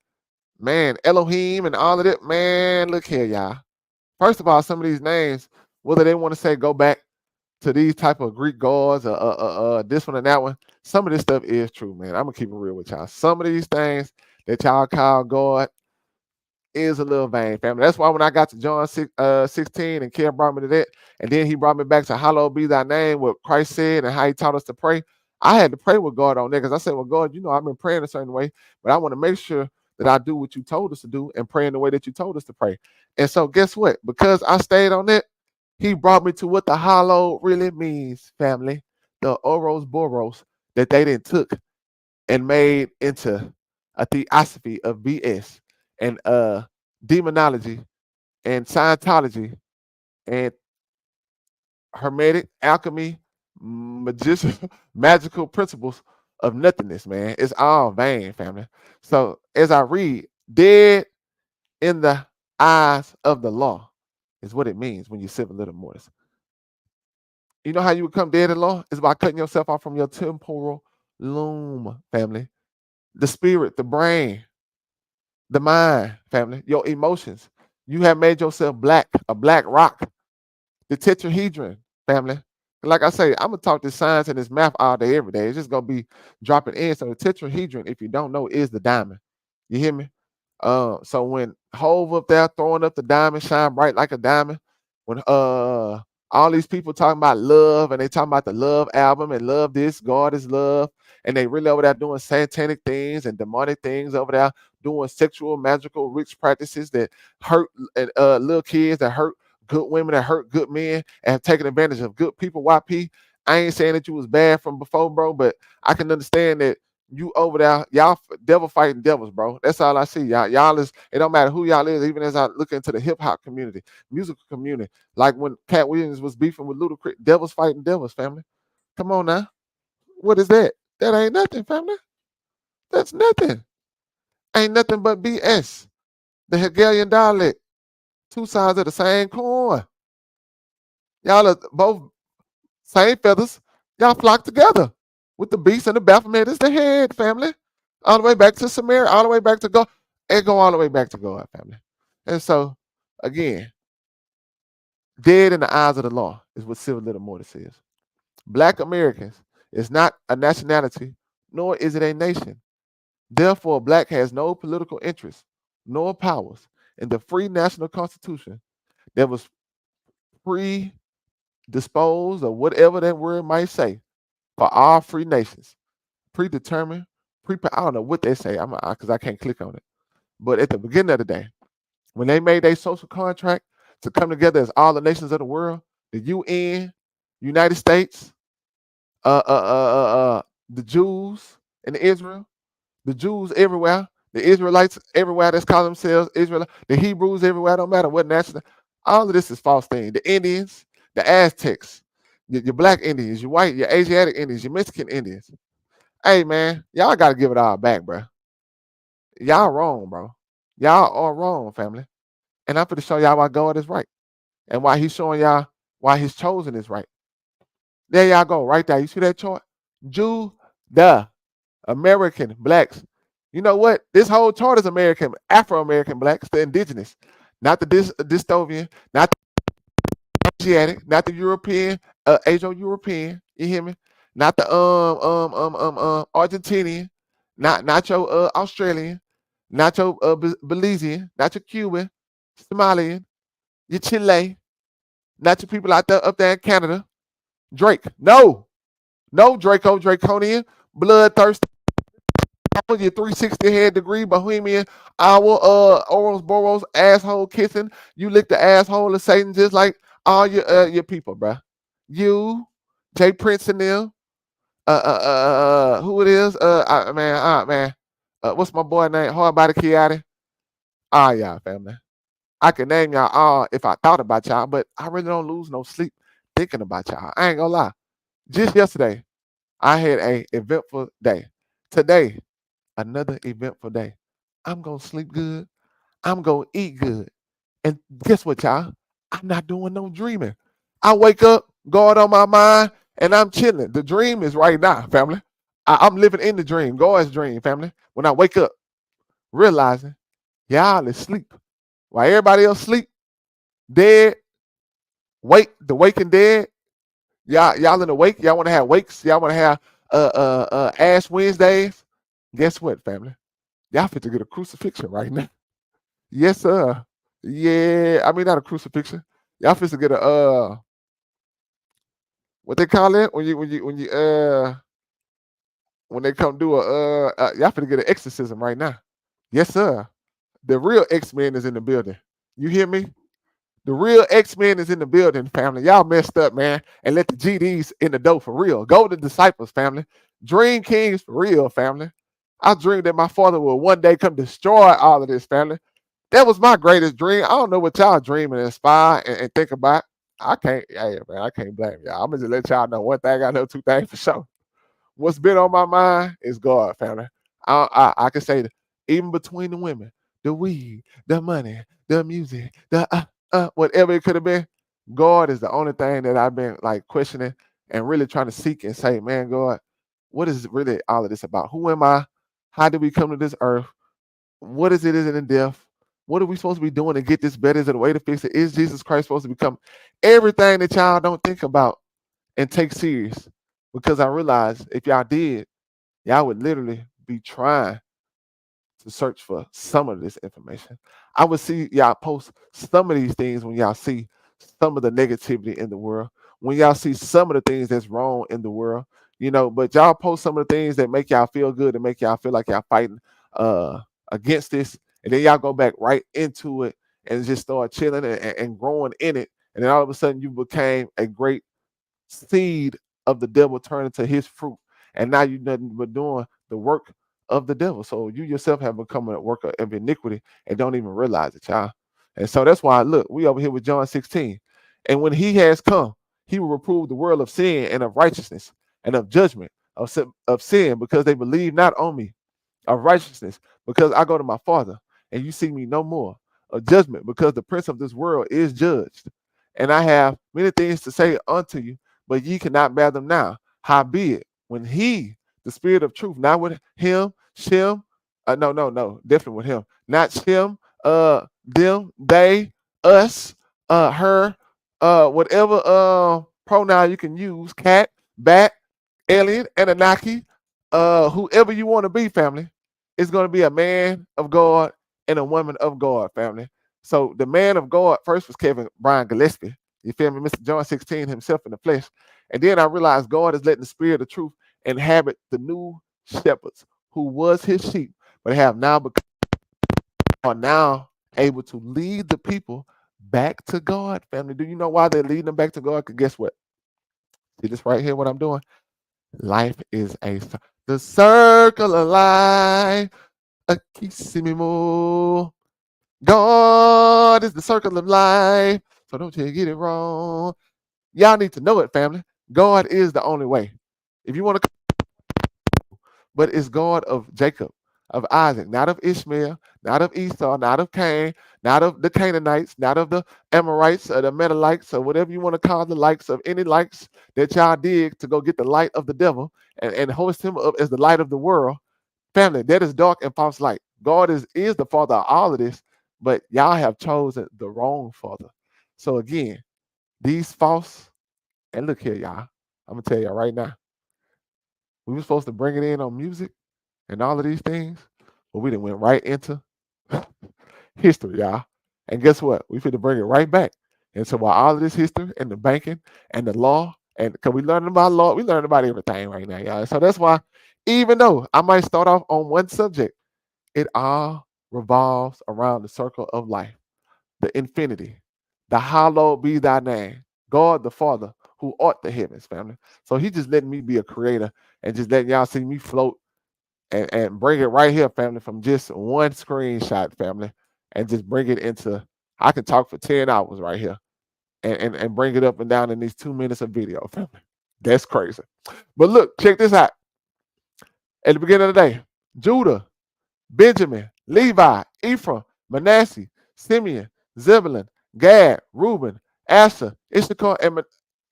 man, Elohim and all of that. Man, look here, y'all. First of all, some of these names, whether they want to say go back to these type of Greek gods or this one and that one, some of this stuff is true, man. I'm gonna keep it real with y'all. Some of these things that y'all call God is a little vain, family. That's why when I got to John 16 and Kel brought me to that, and then he brought me back to hallowed be thy name, what Christ said and how he taught us to pray. I had to pray with God on that because I said, well, God, you know, I've been praying a certain way, but I want to make sure that I do what you told us to do and pray in the way that you told us to pray. And so guess what? Because I stayed on that, he brought me to what the hallowed really means, family. The oros boros that they then took and made into a theosophy of BS and demonology and Scientology and hermetic alchemy, magical principles of nothingness, man. It's all vain, family. So as I read, dead in the eyes of the law is what it means when you civil little mortals. You know how you become dead in law? It's by cutting yourself off from your temporal loom, family. The spirit, the brain, the mind, family, your emotions. You have made yourself black, a black rock. The tetrahedron, family. Like I say, I'm gonna talk this science and this math all day, every day. It's just gonna be dropping in. So the tetrahedron, if you don't know, is the diamond. You hear me? So when Hove up there throwing up the diamond, shine bright like a diamond, when all these people talking about love and they talking about the love album and love this, God is love, and they really over there doing satanic things and demonic things over there, doing sexual, magical, rich practices that hurt little kids, that hurt good women, that hurt good men, and have taken advantage of good people. YP, I ain't saying that you was bad from before, bro, but I can understand that you over there, y'all devil fighting devils, bro. That's all I see. Y'all is, it don't matter who y'all is, even as I look into the hip-hop community, musical community, like when Cat Williams was beefing with Ludacris, devils fighting devils, family. Come on now. What is that? That ain't nothing, family. That's nothing. Ain't nothing but BS. The Hegelian dialect. Two sides of the same coin. Y'all are both same feathers. Y'all flock together with the beast and the Baphomet as the head, family. All the way back to Samaria, all the way back to God, and go all the way back to God, family. And so, again, dead in the eyes of the law is what civil little mortis is. Black Americans is not a nationality, nor is it a nation. Therefore, black has no political interest nor powers in the free national constitution that was predisposed, or whatever that word might say, for all free nations. Predetermined, I don't know what they say, because I can't click on it. But at the beginning of the day, when they made their social contract to come together as all the nations of the world, the UN, United States, the Jews in Israel, the Jews everywhere, the Israelites everywhere that's call themselves Israel, the Hebrews everywhere, don't matter what national. All of this is false thing. The Indians, the Aztecs, your black Indians, your white, your Asiatic Indians, your Mexican Indians. Hey man, y'all gotta give it all back, bro. Y'all wrong, bro. Y'all are wrong, family. And I'm going to show y'all why God is right and why he's showing y'all why his chosen is right. There y'all go, right there. You see that chart? Judah, American blacks. You know what? This whole chart is American, Afro-American blacks, the indigenous, not the dystopian, not the Asiatic, not the European, Asian-European. You hear me? Not the Argentinian, not your Australian, not your Belizean, not your Cuban, Somalian, your Chile, not your people out there up there in Canada. Drake, no Draco, Draconian, bloodthirsty, your 360 head degree, Bohemian, our Ouroboros, asshole kissing. You lick the asshole of Satan just like all your people, bruh. You, Jay Prince and them, who it is? Man, what's my boy name? Hard Body Kiati. Ah, y'all family. I could name y'all all if I thought about y'all, but I really don't lose no sleep thinking about y'all. I ain't gonna lie. Just yesterday, I had a eventful day. Today, another eventful day. I'm gonna sleep good. I'm gonna eat good. And guess what, y'all? I'm not doing no dreaming. I wake up, God on my mind, and I'm chilling. The dream is right now, family. I'm living in the dream, God's dream, family. When I wake up, realizing y'all is asleep. While everybody else sleep, dead, the waking dead. Y'all in the wake. Y'all want to have wakes. Y'all want to have Ash Wednesdays. Guess what, family? Y'all fit to get a crucifixion right now. Yes, sir. Yeah, I mean not a crucifixion. Y'all fit to get a what they call it when they come do y'all fit to get an exorcism right now. Yes, sir. The real X-Men is in the building. You hear me? The real X-Men is in the building, family. Y'all messed up, man. And let the GDs in the dough for real. Golden disciples, family. Dream kings for real, family. I dreamed that my father will one day come destroy all of this, family. That was my greatest dream. I don't know what y'all dream and inspire and think about. I can't blame y'all. I'm gonna just let y'all know one thing. I know two things for sure. What's been on my mind is God, family. I can say that even between the women, the weed, the money, the music, the whatever it could have been, God is the only thing that I've been like questioning and really trying to seek and say, man, God, what is really all of this about? Who am I? How did we come to this earth? What is it? Is it in death? What are we supposed to be doing to get this better? Is it a way to fix it? Is Jesus Christ supposed to become everything that y'all don't think about and take serious? Because I realized if y'all did, y'all would literally be trying to search for some of this information. I would see y'all post some of these things when y'all see some of the negativity in the world, when y'all see some of the things that's wrong in the world, but y'all post some of the things that make y'all feel good and make y'all feel like y'all fighting against this, and then y'all go back right into it and just start chilling and growing in it, and then all of a sudden you became a great seed of the devil turned into his fruit, and now you're nothing but doing the work of the devil. So you yourself have become a worker of iniquity and don't even realize it, child. And so that's why, look, we over here with John 16. And when he has come, he will reprove the world of sin and of righteousness and of judgment of sin, because they believe not on me, of righteousness because I go to my Father and you see me no more, of judgment because the prince of this world is judged. And I have many things to say unto you, but ye cannot bear them now. Howbeit, when he, the spirit of truth, not with him, Shem, no, definitely with him, not Shem, them, they, us, her, whatever pronoun you can use, cat, bat, alien, Anunnaki, whoever you want to be, family, is going to be a man of God and a woman of God, family. So the man of God first was Kevin Brian Gillespie. You feel me? Mr. John 16 himself in the flesh. And then I realized God is letting the spirit of truth inhabit the new shepherds who was his sheep, but are now able to lead the people back to God, family. Do you know why they're leading them back to God? Because guess what? See this right here, what I'm doing? Life is the circle of life. A kissimimo. God is the circle of life. So don't you get it wrong. Y'all need to know it, family. God is the only way. If you want to, but it's God of Jacob. of Isaac, not of Ishmael, not of Esau, not of Cain, not of the Canaanites, not of the Amorites or the Metalites or whatever you want to call the likes of any likes that y'all dig to go get the light of the devil and hoist him up as the light of the world. Family, that is dark and false light. God is the father of all of this, but y'all have chosen the wrong father. So again, these false, and look here, y'all. I'm gonna tell y'all right now. We were supposed to bring it in on music and all of these things, but we done went right into history, y'all. And guess what? We finna bring it right back into all of this history and the banking and the law. And because we learning about law, we learning about everything right now, y'all. So that's why, even though I might start off on one subject, it all revolves around the circle of life, the infinity, the hallowed be thy name, God the Father who art the heavens, family. So he just letting me be a creator and just letting y'all see me float and bring it right here, family, from just one screenshot, family, and just bring it into, I can talk for 10 hours right here and bring it up and down in these 2 minutes of video, family. That's crazy. But look, check this out. At the beginning of the day, Judah, Benjamin, Levi, Ephraim, Manasseh, Simeon, Zebulun, Gad, Reuben, Asher, Issachar,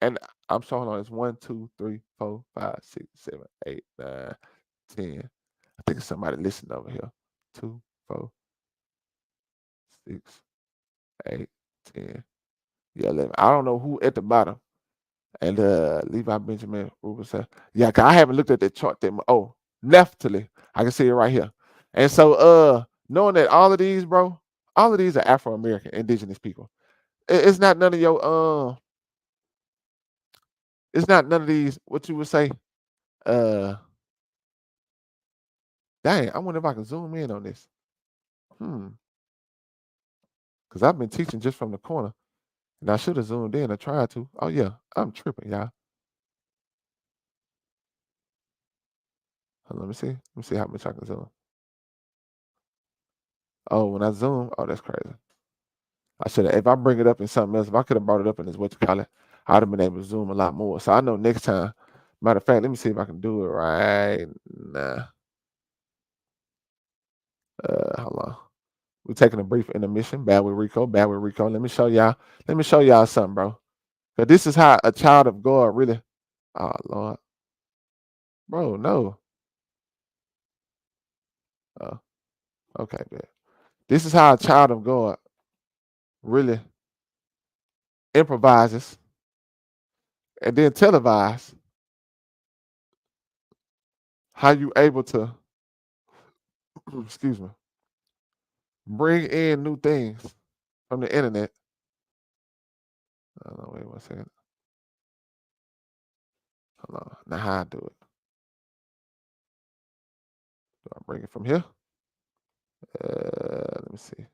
and I'm showing on it's 1, 2, 3, 4, 5, 6, 7, 8, 9, 10. I think it's somebody listening over here. 2, 4, 6, 8, 10. Yeah, 11. I don't know who at the bottom. And Levi, Benjamin, Reuben said, yeah, I haven't looked at the chart. Oh, Naphtali. I can see it right here. And so knowing that all of these, bro, all of these are Afro-American indigenous people. It's not none of your it's not none of these, what you would say, dang, I wonder if I can zoom in on this. Because I've been teaching just from the corner. And I should have zoomed in. I tried to. Oh, yeah. I'm tripping, y'all. Let me see. Let me see how much I can zoom. Oh, when I zoom, oh, that's crazy. I should have, if I bring it up in something else, if I could have brought it up in this, what you call it, I'd have been able to zoom a lot more. So I know next time, matter of fact, let me see if I can do it right now. Hold on. We're taking a brief intermission. Bad with Rico. Let me show y'all something, bro. Because this is how a child of God really, oh, Lord. Bro, no. Oh, okay, good. This is how a child of God really improvises and then televise how you able to, excuse me, bring in new things from the internet. Hold on, wait 1 second. Hold on. Now how I do it. Do I bring it from here? Let me see.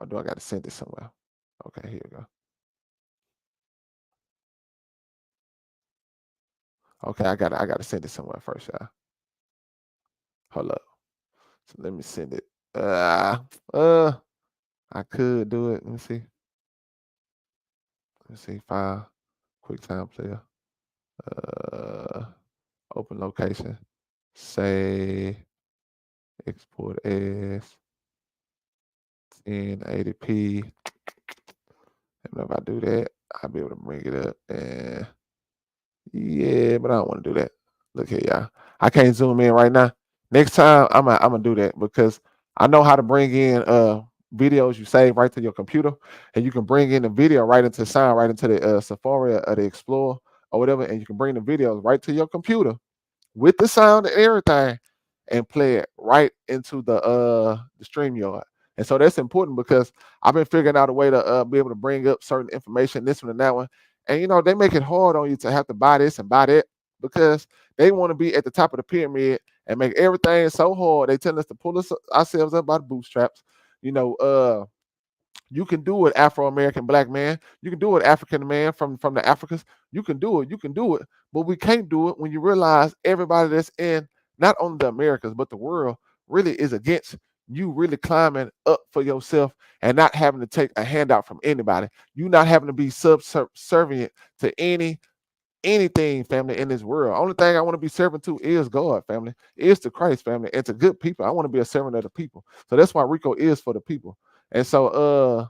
Or do I got to send it somewhere? Okay, here we go. Okay, I gotta send it somewhere first, y'all. Hold up. So let me send it. I could do it. Let me see. Let's see. File. QuickTime Player. Open location. Say export as 1080p. And if I do that, I'll be able to bring it up. And yeah, but I don't want to do that. Look here, y'all. I can't zoom in right now. Next time, I'm gonna do that because I know how to bring in videos you save right to your computer, and you can bring in the video right into sound, right into the Safari or the Explorer or whatever, and you can bring the videos right to your computer with the sound and everything and play it right into the StreamYard. And so that's important because I've been figuring out a way to be able to bring up certain information, this one and that one. And you know, they make it hard on you to have to buy this and buy that because they want to be at the top of the pyramid and make everything so hard. They tell us to pull ourselves up by the bootstraps. You know, you can do it, Afro-American black man. You can do it, African man from the Africas. You can do it. But we can't do it when you realize everybody that's in not only the Americas, but the world really is against you really climbing up for yourself and not having to take a handout from anybody. You not having to be subservient to any anything, family, in this world. Only thing I want to be servant to is God, family, is to Christ, family, and to good people. I want to be a servant of the people. So that's why Rico is for the people. And so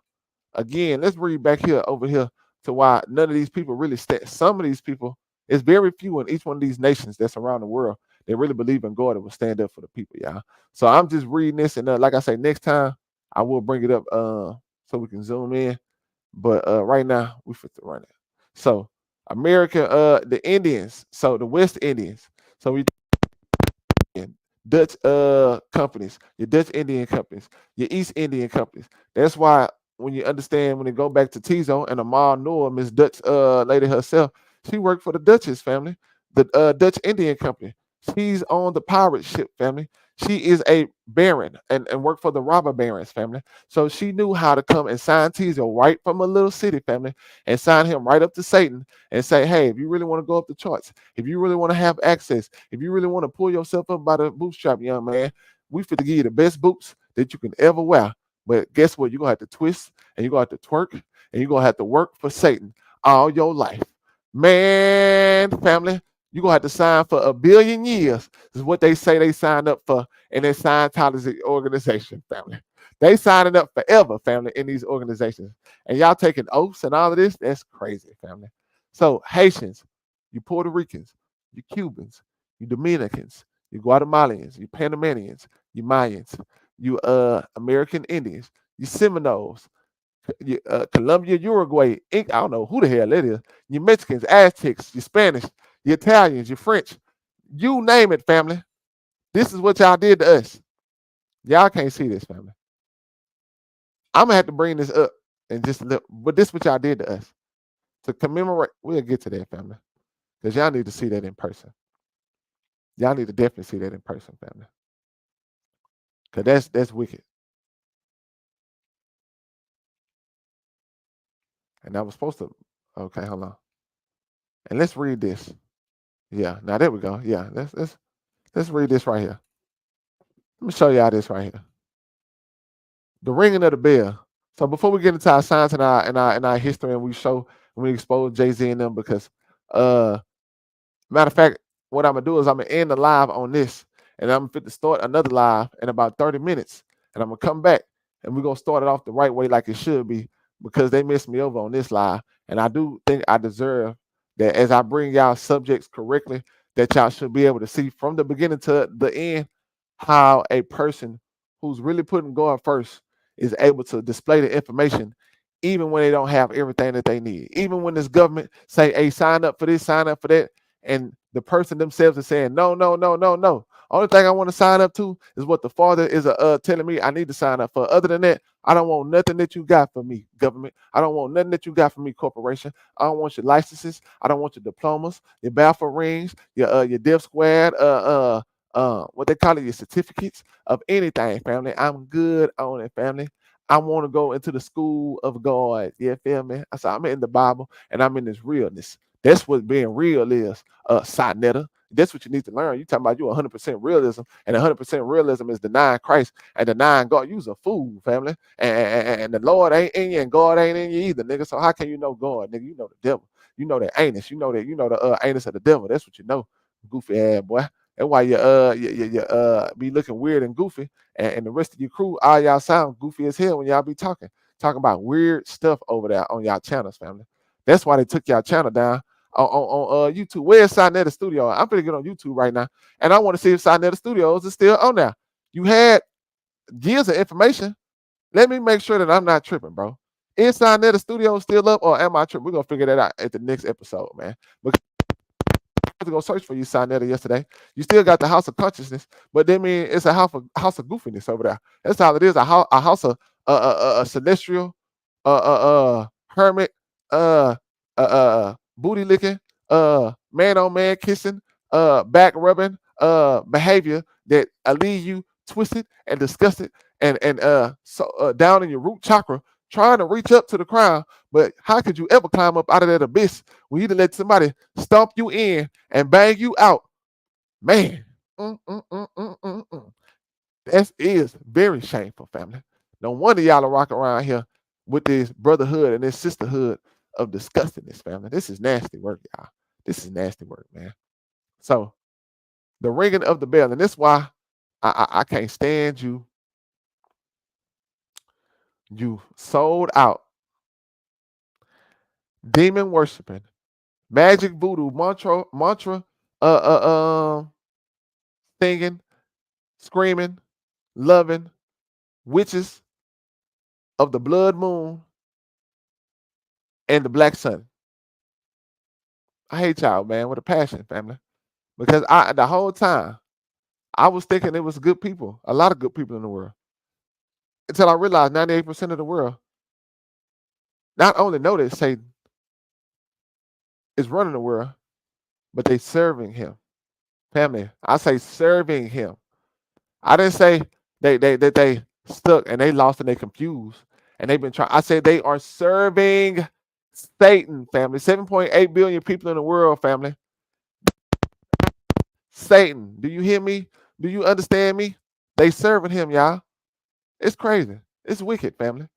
again, let's read back here over here to why none of these people really stand. Some of these people, it's very few in each one of these nations that's around the world that really believe in God and will stand up for the people, y'all. So I'm just reading this, and like I say, next time I will bring it up so we can zoom in. But right now we fit to run it. So America, the Indians, so the West Indians. So we Dutch companies, your Dutch Indian companies, your East Indian companies. That's why when you understand, when you go back to TREASON and Amal Noor, Miss Dutch lady herself, she worked for the Dutchess family, the Dutch Indian company. She's on the pirate ship family. She is a baron and worked for the robber barons family. So she knew how to come and sign TREASON right from a little city family and sign him right up to Satan and say, hey, if you really want to go up the charts, if you really want to have access, if you really want to pull yourself up by the bootstrap, young man, we fit to give you the best boots that you can ever wear. But guess what? You're going to have to twist and you're going to have to twerk and you're going to have to work for Satan all your life. Man, family, you're going to have to sign for 1 billion years. This is what they say they signed up for in their Scientology organization, family. They signing up forever, family, in these organizations. And y'all taking oaths and all of this, that's crazy, family. So Haitians, you Puerto Ricans, you Cubans, you Dominicans, you Guatemalans, you Panamanians, you Mayans, you American Indians, you Seminoles, you Colombia, Uruguay, I don't know who the hell that is, you Mexicans, Aztecs, you Spanish, you Italians, you French, you name it, family. This is what y'all did to us. Y'all can't see this, family. I'm gonna have to bring this up and just look, but this is what y'all did to us. To commemorate, we'll get to that, family. Because y'all need to see that in person. Y'all need to definitely see that in person, family. Because that's wicked. And I was supposed to, okay, hold on. And let's read this. Yeah, now there we go. Yeah, let's read this right here. Let me show y'all this right here. The ringing of the bell. So before we get into our science and our history, and we expose Jay-Z and them, because matter of fact, what I'm gonna do is I'm gonna end the live on this, and I'm fit to start another live in about 30 minutes, and I'm gonna come back and we're gonna start it off the right way like it should be, because they missed me over on this live, and I do think I deserve that as I bring y'all subjects correctly, that y'all should be able to see from the beginning to the end how a person who's really putting God first is able to display the information even when they don't have everything that they need. Even when this government say, hey, sign up for this, sign up for that, and the person themselves is saying, no, no, no, no, no. Only thing I want to sign up to is what the Father is telling me I need to sign up for. Other than that, I don't want nothing that you got for me, government. I don't want nothing that you got for me, corporation. I don't want your licenses. I don't want your diplomas, your Balfour rings, your Dev Squad, what they call it, your certificates of anything, family. I'm good on it, family. I want to go into the school of God. You feel me? So I'm in the Bible and I'm in this realness. That's what being real is, Sinetta. That's what you need to learn. You talking about you 100% realism, and 100% realism is denying Christ and denying God. You's a fool, family. And the Lord ain't in you, and God ain't in you either, nigga. So how can you know God, nigga? You know the devil. You know the anus. You know the anus of the devil. That's what you know, goofy ass boy. That's why you be looking weird and goofy, and the rest of your crew, all y'all sound goofy as hell when y'all be talking about weird stuff over there on y'all channels, family. That's why they took y'all channel down on YouTube. Where's Sinetta Studio? I'm gonna get on YouTube right now, and I want to see if Sinetta Studios is still on there. You had years of information. Let me make sure that I'm not tripping, bro. Is Sinetta Studio still up, or am I tripping? We're gonna figure that out at the next episode, man. Because to go search for you, Sinetta, yesterday. You still got the House of Consciousness, but they mean it's a house of goofiness over there. That's all it is. A house of celestial, hermit, booty licking, man on man kissing, back rubbing, behavior that leave you twisted and disgusted and so down in your root chakra, trying to reach up to the crown. But how could you ever climb up out of that abyss when you let somebody stomp you in and bang you out? Man, that is very shameful, family. No wonder y'all are rocking around here with this brotherhood and this sisterhood of disgustingness, family. This is nasty work, y'all. This is nasty work, man. So the ringing of the bell, and this is why I can't stand you. You sold out, demon worshiping, magic voodoo, mantra, singing, screaming, loving witches of the blood moon and the black sun. I hate y'all, man, with a passion, family. Because the whole time I was thinking it was good people, a lot of good people in the world. Until I realized 98% of the world not only know that Satan is running the world, but they serving him. Family, I say serving him. I didn't say they stuck and they lost and they confused and they've been trying. I said they are serving Satan, family. 7.8 billion people in the world, family. Satan, do you hear me? Do you understand me? They serving him, y'all. It's crazy. It's wicked, family.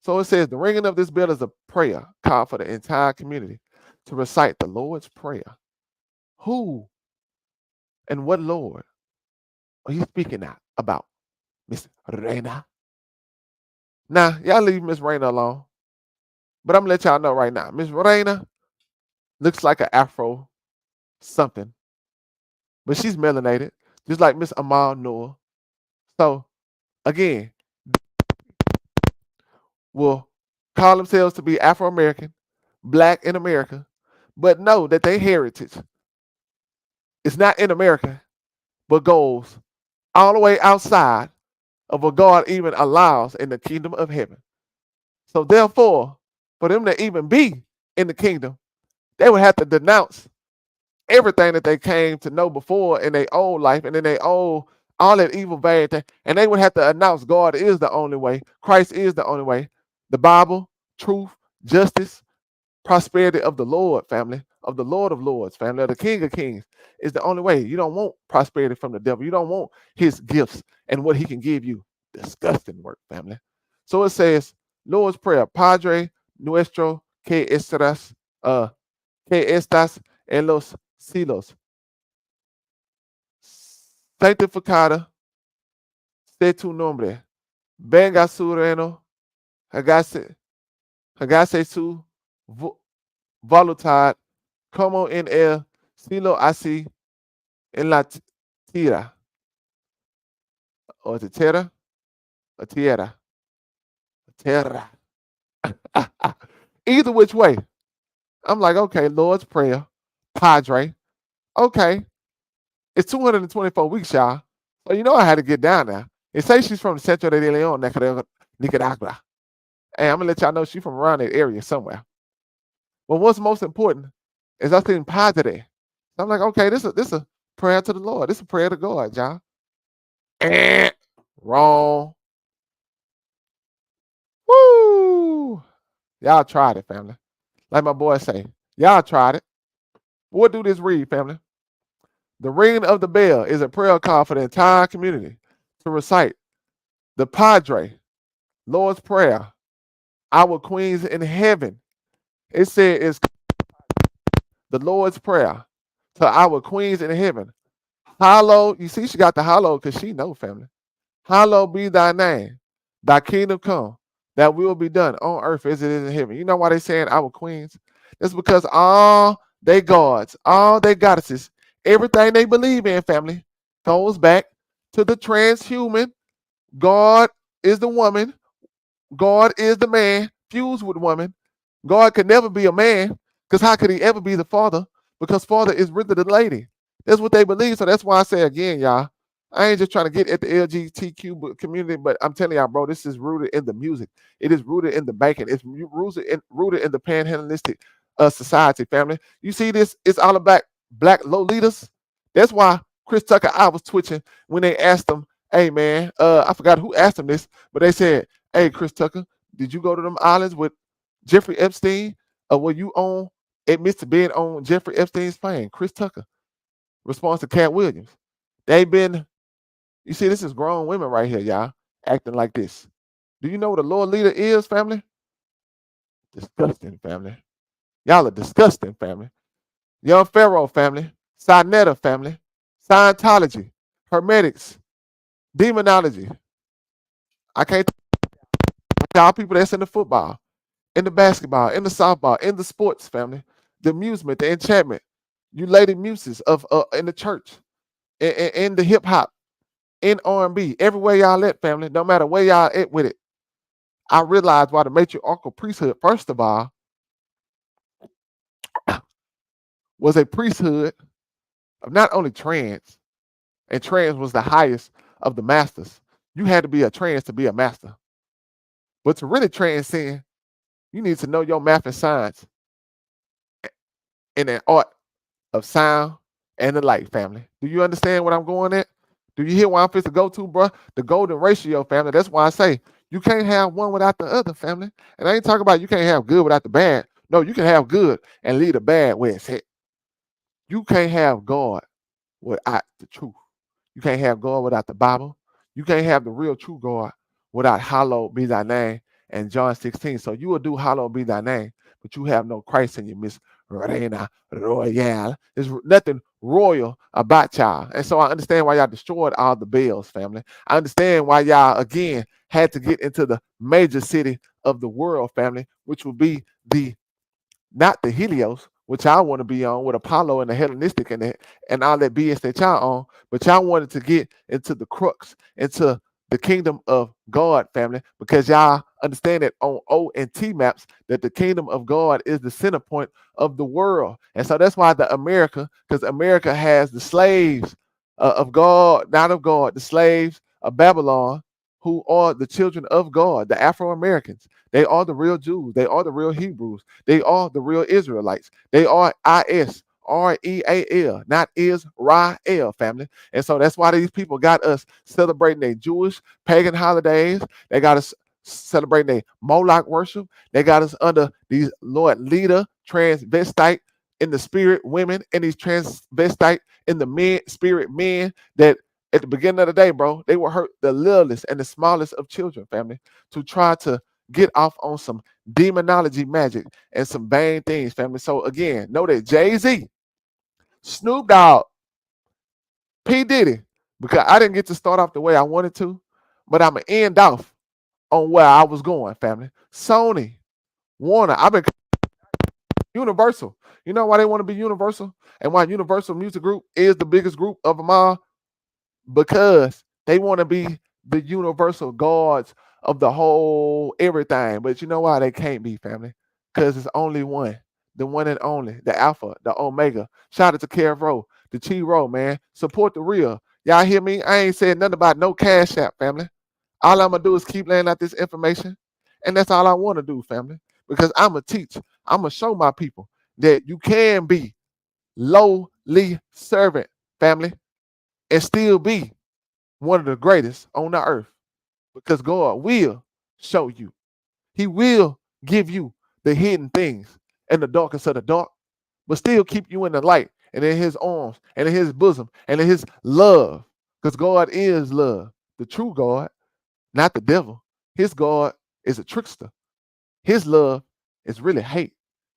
So it says the ringing of this bell is a prayer called for the entire community to recite the Lord's Prayer. Who and what Lord are you speaking about? Miss Reina? Now, y'all leave Miss Reina alone. But I'm going to let y'all know right now. Miss Reina looks like an Afro something. But she's melanated, just like Miss Amal Noah. So, again, will call themselves to be Afro-American, black in America, but know that their heritage is not in America, but goes all the way outside of what God even allows in the kingdom of heaven. So therefore, for them to even be in the kingdom, they would have to denounce everything that they came to know before in their old life and in their old, all that evil bad thing. And they would have to announce God is the only way. Christ is the only way. The Bible, truth, justice, prosperity of the Lord, family, of the Lord of Lords, family, of the King of Kings is the only way. You don't want prosperity from the devil. You don't want his gifts and what he can give you. Disgusting work, family. So it says, Lord's Prayer, Padre nuestro que estás en los cielos. Santificado sea tu nombre. Venga su reino. Hágase su voluntad como en el cielo así en la tierra. Or the tierra? A tierra. Tierra. Either which way. I'm like, okay, Lord's Prayer, Padre. Okay. It's 224 weeks, y'all. So you know I had to get down there. It says she's from the Centro de Leon, Nicaragua. And I'm going to let y'all know she's from around that area somewhere. But what's most important is I think Padre. So I'm like, okay, this is a prayer to the Lord. This is a prayer to God, y'all. Wrong. Woo! Y'all tried it, family. Like my boy say, y'all tried it. What do this read, family? The ringing of the bell is a prayer call for the entire community to recite the Padre, Lord's Prayer, our queens in heaven. It said it's the Lord's Prayer to our queens in heaven. Hallowed, you see, she got the hallowed because she know, family. Hallowed be thy name, thy kingdom come, that will be done on earth as it is in heaven. You know why they saying our queens? It's because all they gods, all they goddesses, everything they believe in, family, goes back to the transhuman. God is the woman. God is the man fused with woman. God could never be a man because how could he ever be the father? Because father is really the lady. That's what they believe. So that's why I say again, y'all, I ain't just trying to get at the LGBTQ community, but I'm telling y'all, bro, this is rooted in the music. It is rooted in the banking. It's rooted in the panhandleistic society, family. You see this? It's all about black low leaders. That's why Chris Tucker, I was twitching when they asked him, hey, man, I forgot who asked him this, but they said, hey, Chris Tucker, did you go to them islands with Jeffrey Epstein? Or were you admits to being on Jeffrey Epstein's plane? Chris Tucker. Response to Cat Williams. They've been, you see, this is grown women right here, y'all, acting like this. Do you know what a Lord leader is, family? Disgusting, family. Y'all are disgusting, family. Young Pharaoh family, Sinetta family, Scientology, Hermetics, Demonology. I can't y'all people that's in the football, in the basketball, in the softball, in the sports family, the amusement, the enchantment, you lady muses of in the church, in the hip hop, in R&B, everywhere y'all at family, no matter where y'all at with it. I realized why the matriarchal priesthood, first of all, was a priesthood of not only trans, and trans was the highest of the masters. You had to be a trans to be a master. But to really transcend, you need to know your math and science and an art of sound and the light, family. Do you understand what I'm going at? Do you hear where I'm supposed to go to, bro? The golden ratio, family. That's why I say you can't have one without the other, family. And I ain't talking about you can't have good without the bad. No, you can have good and leave the bad where it's at. You can't have God without the truth. You can't have God without the Bible. You can't have the real true God without hallowed be thy name and John 16. So you will do hallowed be thy name, but you have no Christ in you, Miss Reina Royale. There's nothing royal about y'all. And so I understand why y'all destroyed all the Bells, family. I understand why y'all, again, had to get into the major city of the world, family, which would be the not the Helios, which I want to be on with Apollo and the Hellenistic and all that BS that y'all on, but y'all wanted to get into the crux, into the kingdom of God, family, because y'all understand that on O and T maps that the kingdom of God is the center point of the world. And so that's why the America, because America has the slaves of God, not of God, the slaves of Babylon, who are the children of God, the Afro-Americans. They are the real Jews. They are the real Hebrews. They are the real Israelites. They are Israel, not Israel, family. And so that's why these people got us celebrating their Jewish pagan holidays. They got us celebrating their Moloch worship. They got us under these Lord leader, transvestite in the spirit women, and these transvestite in the men, spirit men that at the beginning of the day, bro, they will hurt the littlest and the smallest of children, family, to try to get off on some demonology magic and some vain things, family. So again, know that Jay-Z, Snoop Dogg, P. Diddy, because I didn't get to start off the way I wanted to, but I'm going to end off on where I was going, family. Sony, Warner, I've been Universal. You know why they want to be Universal? And why Universal Music Group is the biggest group of them all? Because they want to be the universal gods of the whole everything. But you know why they can't be, family? Because it's only one, the one and only, the Alpha, the Omega. Shout out to Kev Rowe, the Chi Rowe, man. Support the real. Y'all hear me? I ain't saying nothing about no Cash App, family. All I'm going to do is keep laying out this information. And that's all I want to do, family. Because I'm going to teach. I'm going to show my people that you can be lowly servant, family, and still be one of the greatest on the earth, because God will show you. He will give you the hidden things in the darkest of the dark, but still keep you in the light and in his arms and in his bosom and in his love, because God is love, the true God, not the devil. His God is a trickster. His love is really hate.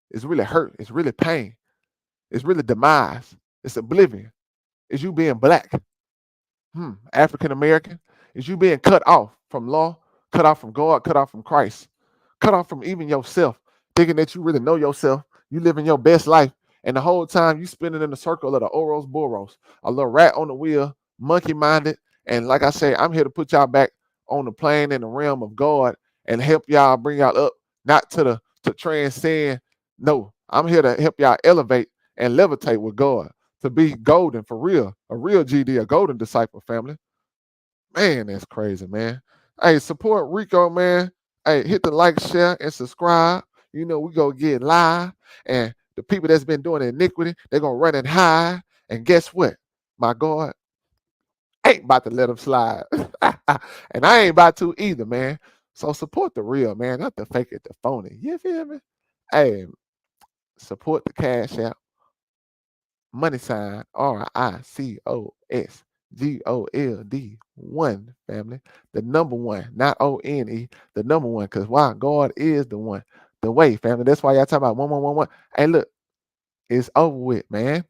It's really hurt. It's really pain. It's really demise. It's oblivion. It's you being black. African American, is you being cut off from law, cut off from God, cut off from Christ, cut off from even yourself, thinking that you really know yourself, you living your best life, and the whole time you spinning in the circle of the Oros Boros, a little rat on the wheel, monkey minded. And like I say, I'm here to put y'all back on the plane in the realm of God and help y'all bring y'all up, not to transcend. No, I'm here to help y'all elevate and levitate with God, to be golden for real, a real GD, a golden disciple, family. Man, that's crazy, man. Hey, support Rico, man. Hey, hit the like, share, and subscribe. You know, we go get live. And the people that's been doing iniquity, they're going to run and hide. And guess what? My God, ain't about to let them slide. And I ain't about to either, man. So support the real, man, not the fake it, the phony. You feel me? Hey, support the Cash App. Money sign RICOSGOLD 1, family. The number one, not ONE, the number one. Because why? God is the one, the way, family. That's why y'all talking about 1111. Hey, look, It's over with, man.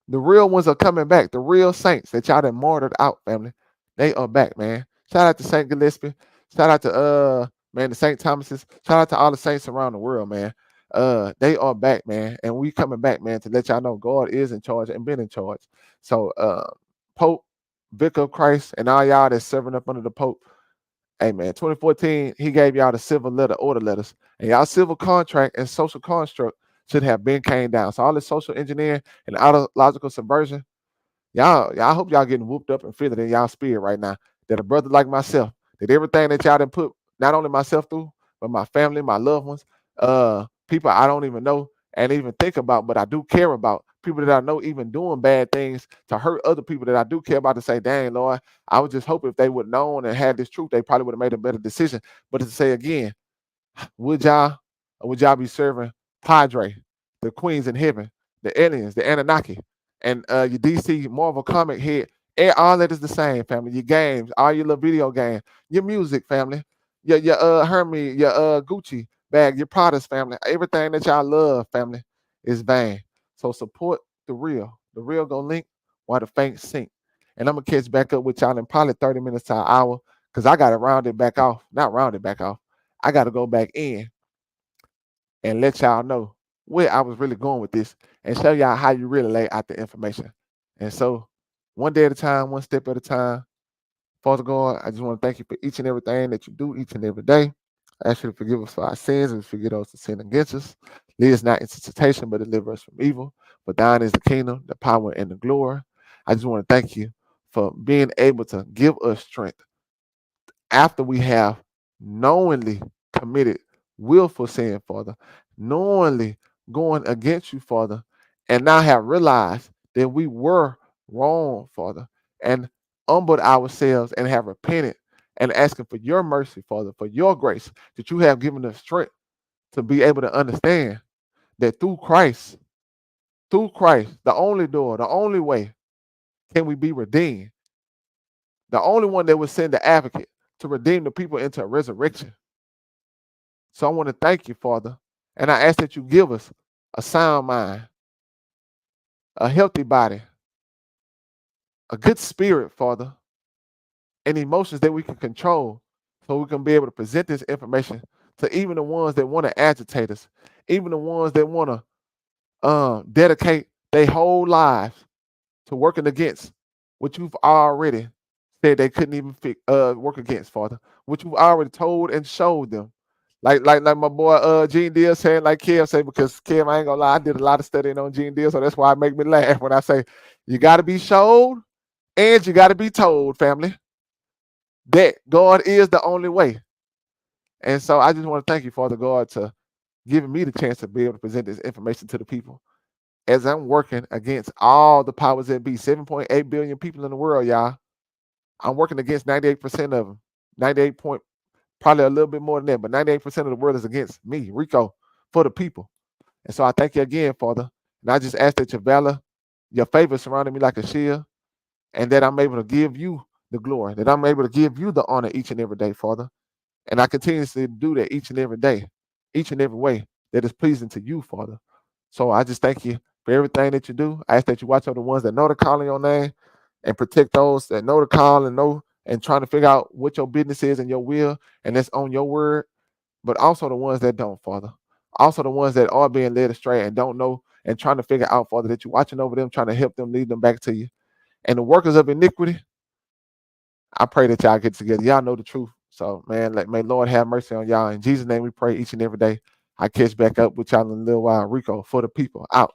The real ones are coming back. The real saints that y'all done martyred out, family. They are back, man. Shout out to St. Gillespie. Shout out to man, the St. Thomas's. Shout out to all the saints around the world, man. They are back, man. And we coming back, man, to let y'all know God is in charge and been in charge. So Pope, Vicar of Christ, and all y'all that's serving up under the Pope. Hey man, 2014, he gave y'all the civil letter, order letters, and y'all civil contract and social construct should have been came down. So all this social engineering and ideological subversion, y'all hope y'all getting whooped up and feel it in y'all spirit right now. That a brother like myself, that everything that y'all done put not only myself through, but my family, my loved ones, people I don't even know and even think about, but I do care about. People that I know even doing bad things to hurt other people that I do care about, to say, dang, Lord, I would just hope if they would have known and had this truth, they probably would have made a better decision. But to say again, would y'all be serving Padre, the queens in heaven, the aliens, the Anunnaki, and your DC Marvel comic head? All that is the same, family. Your games, all your little video games, your music, family, your Hermes, your Gucci bag, your Prada's, family. Everything that y'all love, family, is vain. So support the real. The real gonna link while the fake sink. And I'm gonna catch back up with y'all in probably 30 minutes to an hour, because I gotta round it back off. Not round it back off. I got to go back in and let y'all know where I was really going with this and show y'all how you really lay out the information. And so, one day at a time, one step at a time. Father God, I just want to thank you for each and everything that you do each and every day. I ask you to forgive us for our sins and forgive those who sin against us. Lead us not into temptation, but deliver us from evil. For thine is the kingdom, the power, and the glory. I just want to thank you for being able to give us strength after we have knowingly committed willful sin, Father, knowingly going against you, Father, and now have realized that we were wrong, Father, and humbled ourselves and have repented and asking for your mercy, Father, for your grace, that you have given us strength to be able to understand that through Christ, the only door, the only way can we be redeemed. The only one that would send the advocate to redeem the people into a resurrection. So I want to thank you, Father, and I ask that you give us a sound mind, a healthy body, a good spirit, Father, and emotions that we can control so we can be able to present this information to even the ones that want to agitate us, even the ones that want to dedicate their whole lives to working against what you've already said they couldn't even work against, Father, what you've already told and showed them. Like my boy Gene Deal saying, like Kev say, because Kev, I ain't gonna lie, I did a lot of studying on Gene Deal, so that's why it make me laugh when I say you gotta be showed and you gotta be told, family, that God is the only way. And so I just want to thank you, Father God, to giving me the chance to be able to present this information to the people as I'm working against all the powers that be. 7.8 billion people in the world, y'all. I'm working against 98% of them. 98 point, probably a little bit more than that, but 98% of the world is against me, Rico, for the people. And so I thank you again, Father. And I just ask that your valor, your favor surrounding me like a shield, and that I'm able to give you the glory, that I'm able to give you the honor each and every day, Father. And I continuously do that each and every day, each and every way that is pleasing to you, Father. So I just thank you for everything that you do. I ask that you watch over the ones that know to call in your name and protect those that know to call and know and trying to figure out what your business is and your will, and that's on your word, but also the ones that don't, Father. Also the ones that are being led astray and don't know and trying to figure out, Father, that you're watching over them, trying to help them, lead them back to you. And the workers of iniquity, I pray that y'all get together. Y'all know the truth. So, man, may Lord have mercy on y'all. In Jesus' name we pray each and every day. I catch back up with y'all in a little while. Rico, for the people, out.